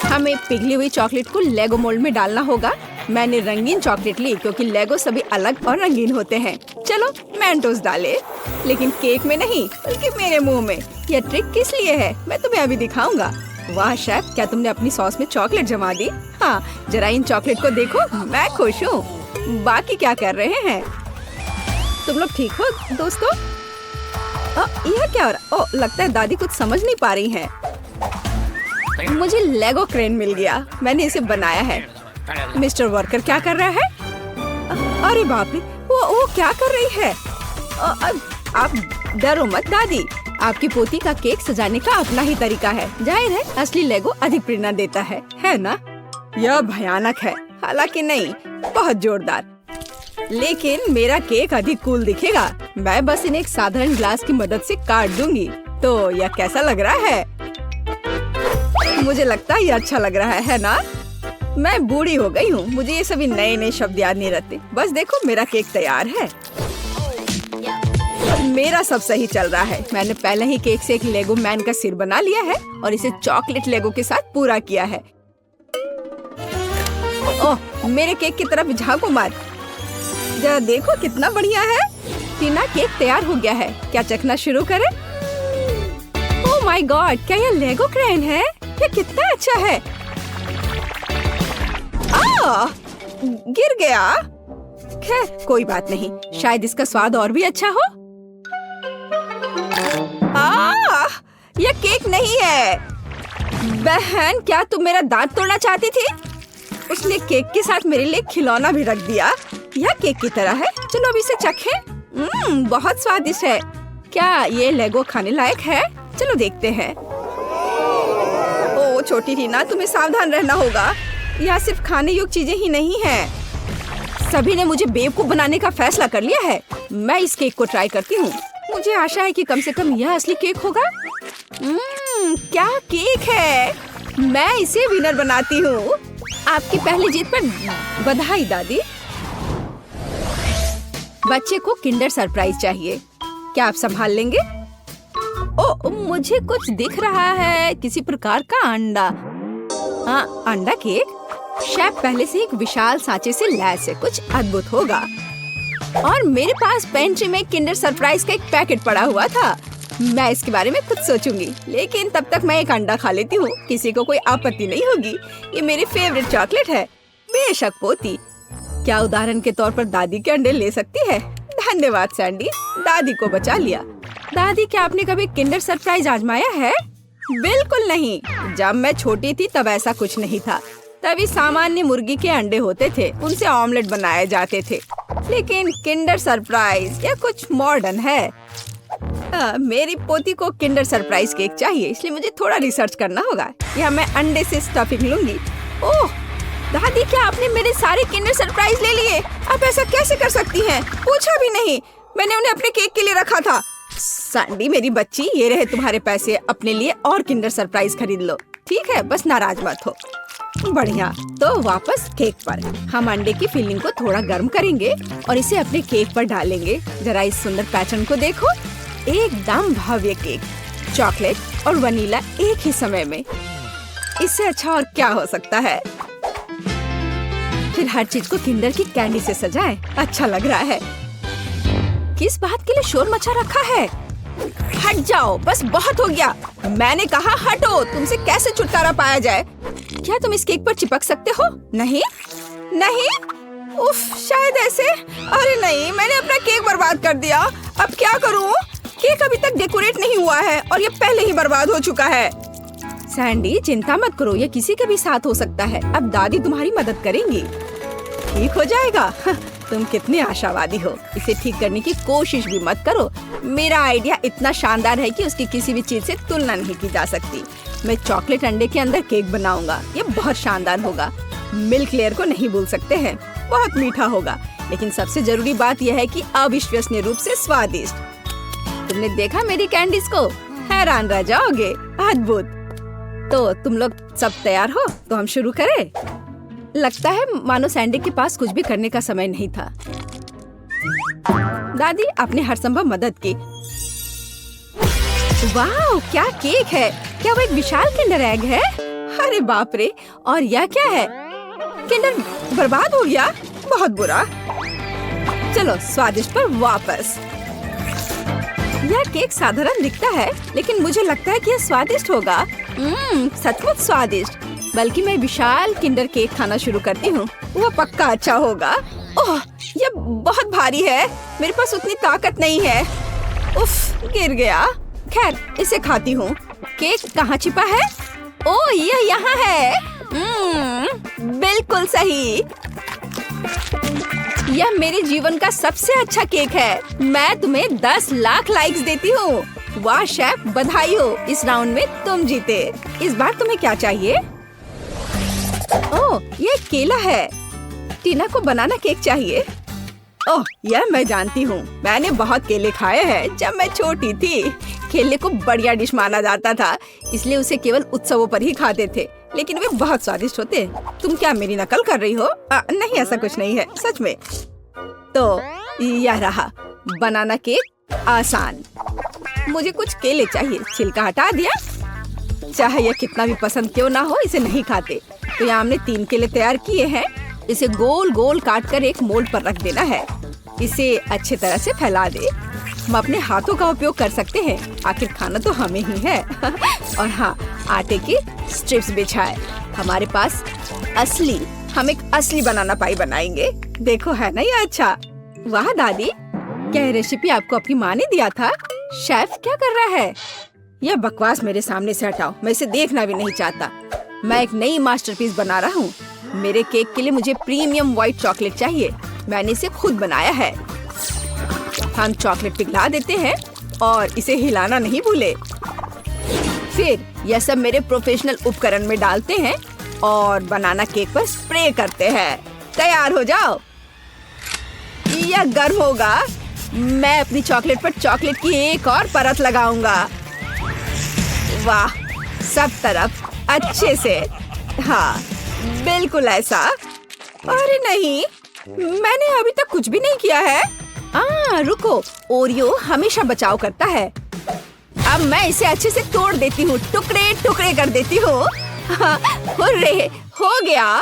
हमें पिघली हुई चॉकलेट को लेगो मोल्ड में डालना होगा। मैंने रंगीन चॉकलेट ली क्योंकि लेगो सभी अलग और रंगीन होते हैं। चलो मेंटोस डाले, लेकिन केक में नहीं बल्कि मेरे मुंह में। यह ट्रिक किस लिए है मैं तुम्हें अभी दिखाऊंगा। वाह शेफ, क्या तुमने अपनी सॉस में चॉकलेट जमा दी? हाँ, जरा इन चॉकलेट को देखो, मैं खुश हूँ। बाकी क्या कर रहे हैं तुम लोग? ठीक हो दोस्तों? यह क्या हो रहा? ओह लगता है दादी कुछ समझ नहीं पा रही है। मुझे लेगो क्रेन मिल गया, मैंने इसे बनाया है। मिस्टर वर्कर क्या कर रहा है? अरे बाप रे, वो क्या कर रही है? आप डरो मत दादी, आपकी पोती का केक सजाने का अपना ही तरीका है। जाहिर है असली लेगो अधिक प्रेरणा देता है ना? यह भयानक है, हालांकि नहीं, बहुत जोरदार। लेकिन मेरा केक अधिक कूल दिखेगा। मैं बस इन्हें एक साधारण ग्लास की मदद से काट दूंगी। तो यह कैसा लग रहा है? मुझे लगता है ये अच्छा लग रहा है ना? मैं बूढ़ी हो गई हूँ, मुझे ये सभी नए नए शब्द याद नहीं रहते। बस देखो मेरा केक तैयार है। मेरा सब सही चल रहा है। मैंने पहले ही केक से एक लेगो मैन का सिर बना लिया है और इसे चॉकलेट लेगो के साथ पूरा किया है। ओह मेरे केक की तरफ झांको मत, जरा देखो कितना बढ़िया है। टीना, केक तैयार हो गया है, क्या चखना शुरू करें? ओह माय गॉड, क्या यह लेगो क्रेन है? ये कितना अच्छा है। गिर गया। खैर कोई बात नहीं, शायद इसका स्वाद और भी अच्छा हो। यह केक नहीं है। बहन, क्या तुम मेरा दांत तोड़ना चाहती थी? उसने केक के साथ मेरे लिए खिलौना भी रख दिया। यह केक की तरह है, चलो अब इसे चखें। बहुत स्वादिष्ट है। क्या ये लेगो खाने लायक है? चलो देखते हैं। ओ छोटी टीना, तुम्हें सावधान रहना होगा। यहाँ सिर्फ खाने योग्य चीजें ही नहीं हैं। सभी ने मुझे बेवकूफ बनाने का फैसला कर लिया है। मैं इस केक को ट्राई करती हूँ। मुझे आशा है कि कम से कम यह असली केक होगा। क्या केक है! मैं इसे विनर बनाती हूँ। आपकी पहली जीत पर बधाई दादी। बच्चे को किंडर सरप्राइज चाहिए। क्या आप संभाल लेंगे? ओ, मुझे कुछ दिख रहा है, किसी प्रकार का अंडा। हाँ, अंडा केक। शेफ पहले से एक विशाल सांचे से लैस है, कुछ अद्भुत होगा। और मेरे पास पेंट्री में किंडर सरप्राइज का एक पैकेट पड़ा हुआ था। मैं इसके बारे में कुछ सोचूंगी, लेकिन तब तक मैं एक अंडा खा लेती हूँ। किसी को कोई आपत्ति नहीं होगी। ये मेरी फेवरेट चॉकलेट है। बेशक पोती, क्या उदाहरण के तौर पर दादी के अंडे ले सकती है? धन्यवाद सैंडी, दादी को बचा लिया। दादी, क्या आपने कभी किंडर सरप्राइज आजमाया है? बिल्कुल नहीं। जब मैं छोटी थी तब ऐसा कुछ नहीं था। तभी सामान्य मुर्गी के अंडे होते थे, उनसे ऑमलेट बनाए जाते थे। लेकिन किंडर सरप्राइज या कुछ मॉडर्न है। मेरी पोती को किंडर सरप्राइज केक चाहिए, इसलिए मुझे थोड़ा रिसर्च करना होगा। यहाँ मैं अंडे से स्टफिंग लूंगी। ओह दादी, क्या आपने मेरे सारे किंडर सरप्राइज ले लिए? आप ऐसा कैसे कर सकती हैं? पूछा भी नहीं, मैंने उन्हें अपने केक के लिए रखा था। सैंडी मेरी बच्ची, ये रहे तुम्हारे पैसे, अपने लिए और किंडर सरप्राइज खरीद लो। ठीक है, बस नाराज मत हो। बढ़िया, तो वापस केक पर। हम अंडे की फिलिंग को थोड़ा गर्म करेंगे और इसे अपने केक पर डालेंगे। जरा इस सुंदर पैटर्न को देखो, एकदम भव्य केक। चॉकलेट और वनीला एक ही समय में, इससे अच्छा और क्या हो सकता है? फिर हर चीज को किंडर की कैंडी से सजाएं। अच्छा लग रहा है। किस बात के लिए शोर मचा रखा है? हट जाओ, बस बहुत हो गया। मैंने कहा हटो। तुमसे कैसे छुटकारा पाया जाए? क्या तुम इस केक पर चिपक सकते हो? नहीं नहीं, उफ, शायद ऐसे। अरे नहीं, मैंने अपना केक बर्बाद कर दिया। अब क्या करूं? केक अभी तक डेकोरेट नहीं हुआ है और ये पहले ही बर्बाद हो चुका है। सैंडी चिंता मत करो, ये किसी के भी साथ हो सकता है। अब दादी तुम्हारी मदद करेंगी। ठीक हो जाएगा। तुम कितने आशावादी हो। इसे ठीक करने की कोशिश भी मत करो। मेरा आइडिया इतना शानदार है कि उसकी किसी भी चीज से तुलना नहीं की जा सकती। मैं चॉकलेट अंडे के अंदर केक बनाऊंगा। ये बहुत शानदार होगा। मिल्क लेयर को नहीं भूल सकते हैं, बहुत मीठा होगा। लेकिन सबसे जरूरी बात यह है कि अविश्वसनीय रूप से स्वादिष्ट। तुमने देखा मेरी कैंडीज को? हैरान रह जाओगे। अद्भुत। तो तुम लोग सब तैयार हो? तो हम शुरू करें। लगता है मानो सैंडी के पास कुछ भी करने का समय नहीं था। दादी, आपने हर संभव मदद की। वाह, क्या केक है! क्या वो एक विशाल किंडर एग है? अरे बाप रे! और यह क्या है? किंडर बर्बाद हो गया। बहुत बुरा। चलो स्वादिष्ट पर वापस। यह केक साधारण दिखता है, लेकिन मुझे लगता है कि यह स्वादिष्ट होगा। सचमुच स्वादिष्ट। बल्कि मैं विशाल किंडर केक खाना शुरू करती हूँ। वह पक्का अच्छा होगा। ओह, यह बहुत भारी है। मेरे पास उतनी ताकत नहीं है। उफ, गिर गया। खैर, इसे खाती हूँ। केक कहाँ छिपा है? ओह, यह यहाँ है। बिल्कुल सही। यह मेरे जीवन का सबसे अच्छा केक है। मैं तुम्हें 10 लाख लाइक्स देती हूँ। वाह शेफ, बधाई हो। इस राउंड में तुम जीते। इस बार तुम्हें क्या चाहिए? ओह, ये केला है। टीना को बनाना केक चाहिए। ओह, यह मैं जानती हूँ। मैंने बहुत केले खाए हैं जब मैं छोटी थी। केले को बढ़िया डिश माना जाता था, इसलिए उसे केवल उत्सवों पर ही खाते थे। लेकिन वे बहुत स्वादिष्ट होते। तुम क्या मेरी नकल कर रही हो? नहीं, ऐसा कुछ नहीं है, सच में। तो यह रहा बनाना केक। आसान। मुझे कुछ केले चाहिए। छिलका हटा दिया। चाहे यह कितना भी पसंद क्यों ना हो, इसे नहीं खाते। तो यहाँ हमने 3 केले तैयार किए हैं। इसे गोल गोल काट कर एक मोल्ड पर रख देना है। इसे अच्छी तरह से फैला दे। हम अपने हाथों का उपयोग कर सकते हैं, आखिर खाना तो हमें ही है। और हाँ, आटे की स्ट्रिप्स बिछाए। हमारे पास हम एक असली बनाना पाई बनाएंगे। देखो, है ना ये अच्छा? वाह दादी, क्या ये रेसिपी आपको अपनी माँ ने दिया था? शेफ क्या कर रहा है? यह बकवास मेरे सामने से हटाओ। मैं इसे देखना भी नहीं चाहता। मैं एक नई मास्टरपीस बना रहा हूँ। मेरे केक के लिए मुझे प्रीमियम व्हाइट चॉकलेट चाहिए। मैंने इसे खुद बनाया है। हम चॉकलेट पिघला देते हैं और इसे हिलाना नहीं भूले। फिर यह सब मेरे प्रोफेशनल उपकरण में डालते हैं और बनाना केक पर स्प्रे करते हैं। तैयार हो जाओ। यह गर्म होगा। मैं अपनी चॉकलेट पर चॉकलेट की एक और परत लगाऊंगा। वाह, सब तरफ अच्छे से। हाँ, बिल्कुल ऐसा। अरे नहीं, मैंने अभी तक कुछ भी नहीं किया है। रुको, ओरियो हमेशा बचाव करता है। अब मैं इसे अच्छे से तोड़ देती हूँ, टुकड़े टुकड़े कर देती हूँ। हुर्रे, हो गया।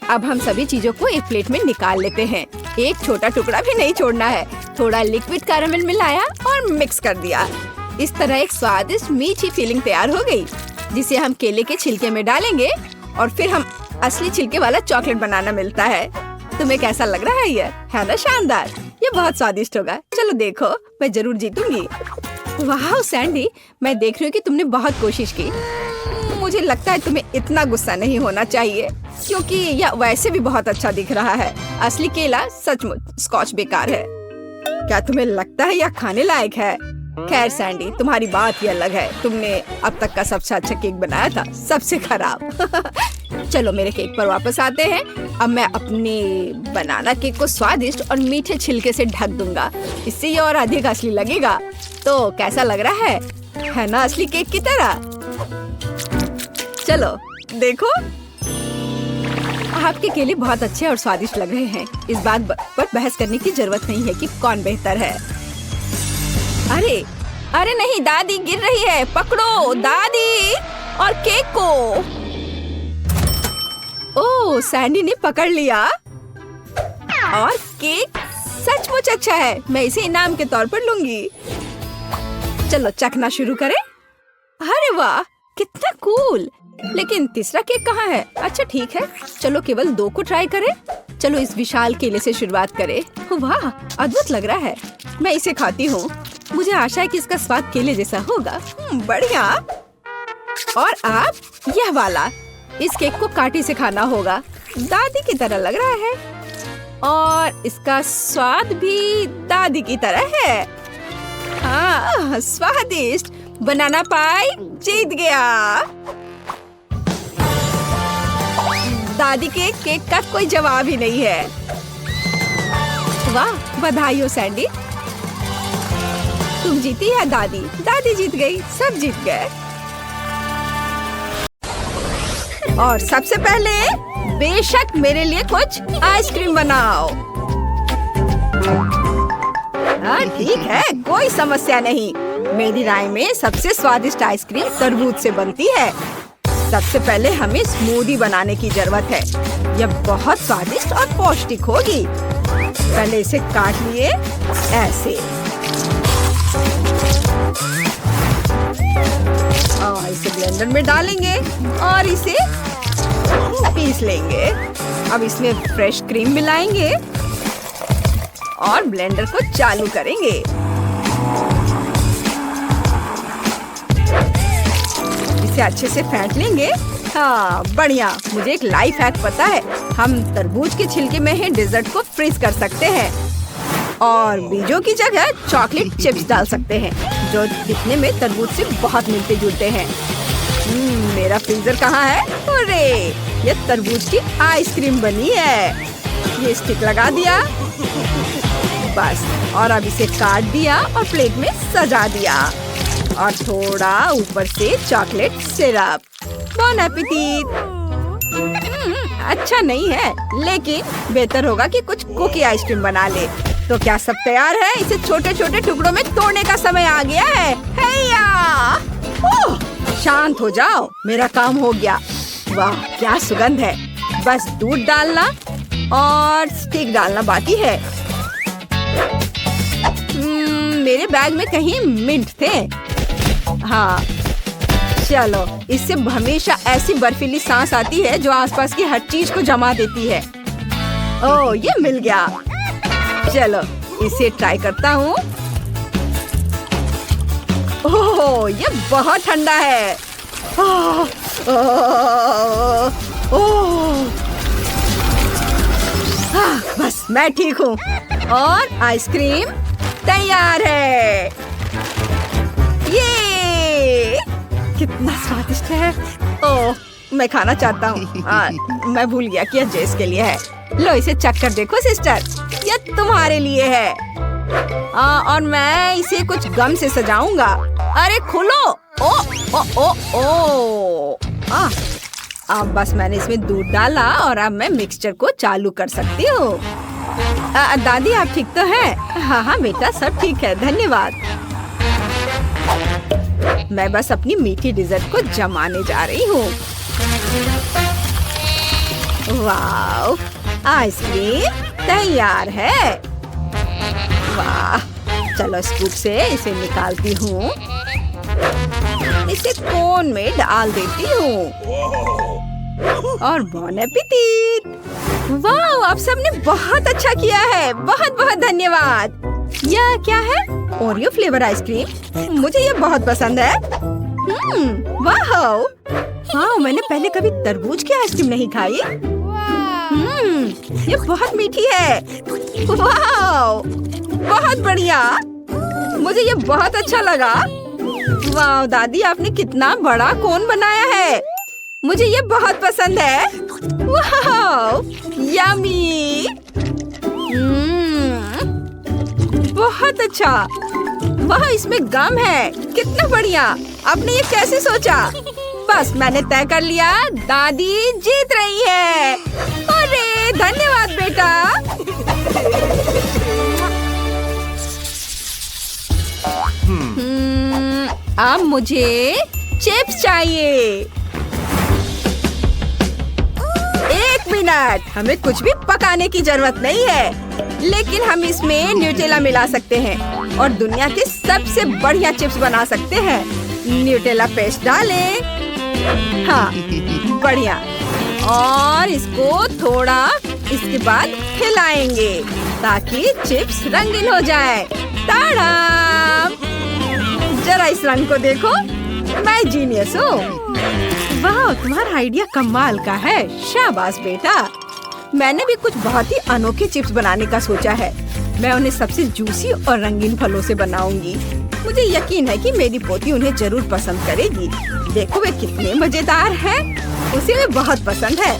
अब हम सभी चीजों को एक प्लेट में निकाल लेते हैं। एक छोटा टुकड़ा भी नहीं छोड़ना है। थोड़ा लिक्विड कैरामल मिलाया और मिक्स कर दिया। इस तरह एक स्वादिष्ट मीठी फीलिंग तैयार हो गई, जिसे हम केले के छिलके में डालेंगे और फिर हम असली छिलके वाला चॉकलेट बनाना मिलता है। तुम्हें कैसा लग रहा है? ये है ना शानदार? ये बहुत स्वादिष्ट होगा। चलो देखो, मैं जरूर जीतूंगी। वाह सैंडी, मैं देख रही हूँ कि तुमने बहुत कोशिश की। मुझे लगता है तुम्हें इतना गुस्सा नहीं होना चाहिए, क्योंकि यह वैसे भी बहुत अच्छा दिख रहा है। असली केला सचमुच स्कॉच बेकार है। क्या तुम्हें लगता है यह खाने लायक है? खैर सैंडी, तुम्हारी बात ही अलग है। तुमने अब तक का सबसे अच्छा केक बनाया था, सबसे खराब। चलो मेरे केक पर वापस आते हैं। अब मैं अपने बनाना केक को स्वादिष्ट और मीठे छिलके से ढक दूंगा। इससे ये और अधिक असली लगेगा। तो कैसा लग रहा है ना असली केक की तरह? चलो देखो, आपके केले बहुत अच्छे और स्वादिष्ट लग रहे हैं। इस बात पर बहस करने की जरूरत नहीं है कि कौन बेहतर है। अरे नहीं, दादी गिर रही है। पकड़ो दादी और केक को। ओह, सैंडी ने पकड़ लिया और केक सचमुच अच्छा है। मैं इसे इनाम के तौर पर लूंगी। चलो चखना शुरू करें। अरे वाह, कितना कूल। लेकिन तीसरा केक कहाँ है? अच्छा ठीक है, चलो केवल 2 को ट्राई करें। चलो इस विशाल केले से शुरुआत करें। वाह, अद्भुत लग रहा है। मैं इसे खाती हूँ। मुझे आशा है कि इसका स्वाद केले जैसा होगा। बढ़िया। और आप यह वाला, इस केक को कांटे से खाना होगा। दादी की तरह लग रहा है और इसका स्वाद भी दादी की तरह है। हाँ, स्वादिष्ट। बनाना पाई जीत गया। दादी के केक का कोई जवाब ही नहीं है। वाह, बधाई हो सैंडी, तुम जीती या दादी? दादी जीत गई, सब जीत गए। और सबसे पहले बेशक मेरे लिए कुछ आइसक्रीम बनाओ। हाँ ठीक है, कोई समस्या नहीं। मेरी राय में सबसे स्वादिष्ट आइसक्रीम तरबूज से बनती है। सबसे पहले हमें स्मूदी बनाने की जरूरत है। यह बहुत स्वादिष्ट और पौष्टिक होगी। पहले इसे काट लिए ऐसे और इसे ब्लेंडर में डालेंगे और इसे पीस लेंगे। अब इसमें फ्रेश क्रीम मिलाएंगे और ब्लेंडर को चालू करेंगे। इसे अच्छे से फेंट लेंगे। हाँ बढ़िया। मुझे एक लाइफ हैक पता है। हम तरबूज के छिलके में ही डेजर्ट को फ्रीज कर सकते हैं और बीजों की जगह चॉकलेट चिप्स डाल सकते हैं, जो दिखने में तरबूज से बहुत मिलते जुलते हैं। मेरा फ्रीजर कहाँ है? अरे ये तरबूज की आइसक्रीम बनी है। ये स्टिक लगा दिया बस, और अब इसे काट दिया और प्लेट में सजा दिया और थोड़ा ऊपर से चॉकलेट सिरप। बॉन एपेटिट। अच्छा नहीं है, लेकिन बेहतर होगा कि कुछ कुकी आइसक्रीम बना ले। तो क्या सब तैयार है? इसे छोटे छोटे टुकड़ों में तोड़ने का समय आ गया है। ओह, शांत हो जाओ, मेरा काम हो गया। वाह क्या सुगंध है। बस दूध डालना और स्टिक डालना बाकी है। मेरे बैग में कहीं मिंट थे। हाँ चलो, इससे हमेशा ऐसी बर्फीली सांस आती है जो आसपास की हर चीज को जमा देती है। ओह ये मिल गया। चलो इसे ट्राई करता हूँ। ओह ये बहुत ठंडा है। बस मैं ठीक हूँ और आइसक्रीम तैयार है। ये कितना स्वादिष्ट है। ओह मैं खाना चाहता हूँ। मैं भूल गया कि यह जेस के लिए है। लो इसे चख कर देखो सिस्टर, ये तुम्हारे लिए है। और मैं इसे कुछ गम से सजाऊंगा। अरे खुलो। ओ ओ ओ ओ। अब बस मैंने इसमें दूध डाला और अब मैं मिक्सचर को चालू कर सकती हूँ। दादी आप ठीक तो हैं? हाँ हाँ बेटा, सब ठीक है, धन्यवाद। मैं बस अपनी मीठी डिजर्ट को जमाने जा रही हूँ। वाह, आइसक्रीम तैयार है। वाह, चलो स्कूप से इसे निकालती हूँ, इसे कोन में डाल देती हूँ और बॉन एपेटिट। वाह, आप सबने बहुत अच्छा किया है, बहुत बहुत धन्यवाद। यह क्या है? ओरियो फ्लेवर आइसक्रीम, मुझे ये बहुत पसंद है। वाह, हाँ, मैंने पहले कभी तरबूज की आइसक्रीम नहीं खाई। ये बहुत मीठी है। वाह, बहुत बढ़िया, मुझे ये बहुत अच्छा लगा। वाह दादी, आपने कितना बड़ा कोन बनाया है, मुझे ये बहुत पसंद है। वाह, यम्मी, बहुत अच्छा। वाह, इसमें गम है, कितना बढ़िया। आपने ये कैसे सोचा? बस मैंने तय कर लिया, दादी जीत रही है। अरे धन्यवाद बेटा। अब मुझे चिप्स चाहिए। 1 मिनट, हमें कुछ भी पकाने की जरूरत नहीं है, लेकिन हम इसमें न्यूटेला मिला सकते हैं और दुनिया के सबसे बढ़िया चिप्स बना सकते हैं। न्यूटेला पेस्ट डालें। हाँ, बढ़िया। और इसको थोड़ा इसके बाद हिलाएंगे ताकि चिप्स रंगीन हो जाए। ताड़ाम! जरा इस रंग को देखो, मैं जीनियस हूँ। वाह, तुम्हारा आइडिया कमाल का है, शाबाश बेटा। मैंने भी कुछ बहुत ही अनोखे चिप्स बनाने का सोचा है। मैं उन्हें सबसे जूसी और रंगीन फलों से बनाऊंगी। मुझे यकीन है कि मेरी पोती उन्हें जरूर पसंद करेगी। देखो वे कितने मजेदार हैं, उसे वे बहुत पसंद है।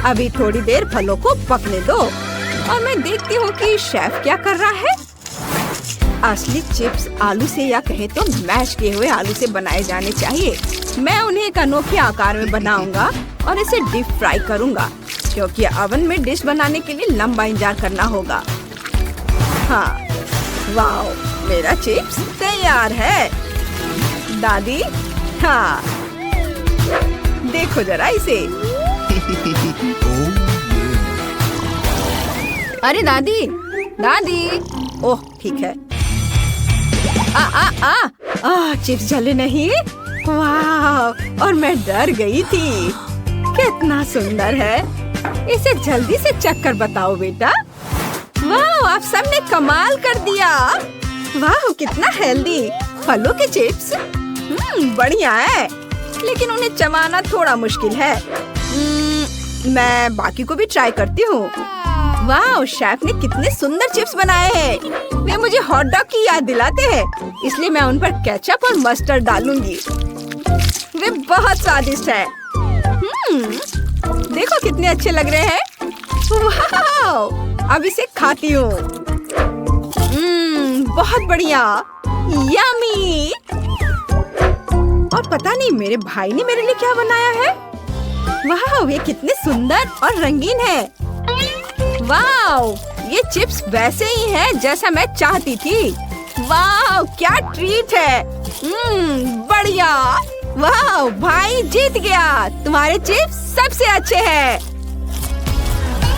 अभी थोड़ी देर फलों को पकने दो और मैं देखती हूँ कि शेफ क्या कर रहा है। असली चिप्स आलू से या कहे तो मैश किए हुए आलू से बनाए जाने चाहिए। मैं उन्हें एक अनोखे आकार में बनाऊंगा और इसे डीप फ्राई करूंगा, क्योंकि ओवन में डिश बनाने के लिए लंबा इंतजार करना होगा। हाँ, वाह, मेरा चिप्स तैयार है। दादी, हाँ, देखो जरा इसे। अरे दादी, दादी, ओह ठीक है। चिप्स जले नहीं। वाह, और मैं डर गई थी। कितना सुंदर है, इसे जल्दी से चख कर बताओ बेटा। वाह, आप सबने कमाल कर दिया। वाह, कितना हेल्दी फलों के चिप्स। बढ़िया है, लेकिन उन्हें चबाना थोड़ा मुश्किल है। मैं बाकी को भी ट्राई करती हूँ। वाह, शेफ ने कितने सुंदर चिप्स बनाए हैं। वे मुझे हॉट डॉग की याद दिलाते हैं, इसलिए मैं उन पर केचप और मस्टर्ड डालूंगी। वे बहुत स्वादिष्ट हैं। देखो कितने अच्छे लग रहे हैं। वाह, अब इसे खाती हूँ। बहुत बढ़िया, यम्मी। और पता नहीं मेरे भाई ने मेरे लिए क्या बनाया है। वाह, वे कितने सुंदर और रंगीन है। वाह, ये चिप्स वैसे ही हैं जैसा मैं चाहती थी। वाह, क्या ट्रीट है। बढ़िया। वाह, भाई जीत गया, तुम्हारे चिप्स सबसे अच्छे हैं।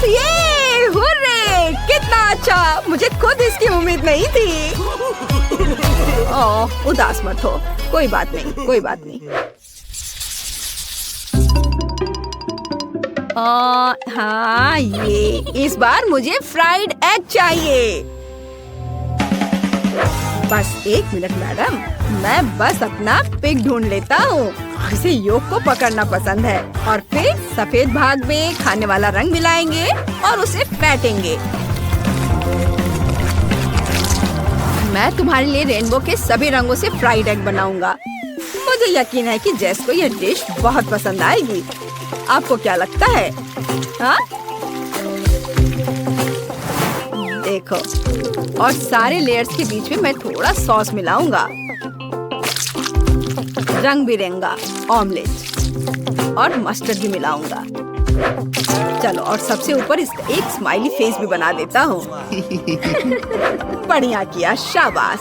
ये हुर्रे, कितना अच्छा, मुझे खुद इसकी उम्मीद नहीं थी। ओह, उदास मत हो, कोई बात नहीं, कोई बात नहीं। हाँ, ये इस बार मुझे फ्राइड एग चाहिए। बस 1 मिनट मैडम, मैं बस अपना पिग ढूंढ लेता हूँ जिसे योक को पकड़ना पसंद है, और फिर सफेद भाग में खाने वाला रंग मिलाएंगे और उसे फेंटेंगे। मैं तुम्हारे लिए रेनबो के सभी रंगों से फ्राइड एग बनाऊंगा। मुझे यकीन है कि जेस को यह डिश बहुत पसंद आएगी। आपको क्या लगता है? हाँ? देखो, और सारे लेयर्स के बीच में मैं थोड़ा सॉस मिलाऊंगा। रंग बिरंगा ऑमलेट और मस्टर्ड भी मिलाऊंगा। चलो, और सबसे ऊपर इसका एक स्माइली फेस भी बना देता हूँ। बढ़िया किया, शाबाश।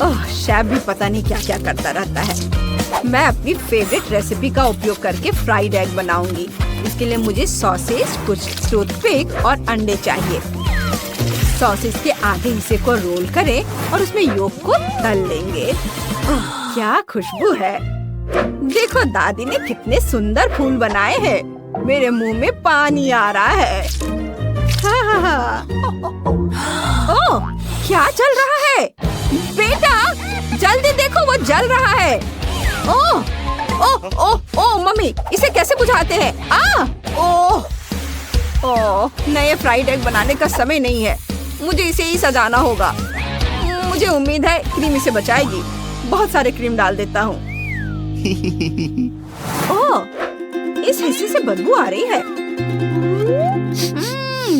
ओह, शेफ भी पता नहीं क्या क्या करता रहता है। मैं अपनी फेवरेट रेसिपी का उपयोग करके फ्राइड एग बनाऊंगी। इसके लिए मुझे सॉसेज, कुछ टूथपिक और अंडे चाहिए। सॉसेज के आधे हिस्से को रोल करें और उसमें योग को तल लेंगे। ओह, क्या खुशबू है। देखो दादी ने कितने सुंदर फूल बनाए हैं। मेरे मुंह में पानी आ रहा है। ओह, क्या चल रहा है? बेटा, जल्दी देखो, वो जल रहा है। ओह ओह ओह ओह मम्मी, इसे कैसे बुझाते हैं? ओह ओह, नए फ्राइड एग बनाने का समय नहीं है। मुझे इसे ही सजाना होगा। मुझे उम्मीद है क्रीम इसे बचाएगी। बहुत सारे क्रीम डाल देता हूँ। ओह, इस हिस्से से बदबू आ रही है।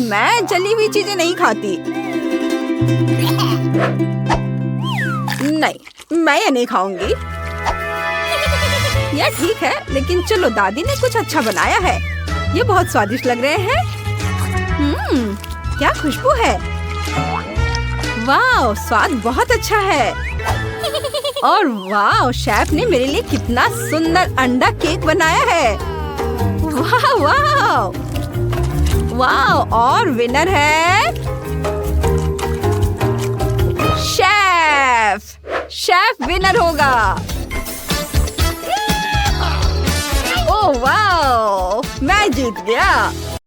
मैं जली हुई चीजें नहीं खाती। नहीं, मैं ये नहीं खाऊंगी। यह ठीक है, लेकिन चलो, दादी ने कुछ अच्छा बनाया है। ये बहुत स्वादिष्ट लग रहे हैं। क्या खुशबू है। वाह, स्वाद बहुत अच्छा है। और वाह, शेफ ने मेरे लिए कितना सुंदर अंडा केक बनाया है। वाह वाह वाह, और विनर है शेफ। शेफ विनर होगा। ओह वाह, मैं जीत गया।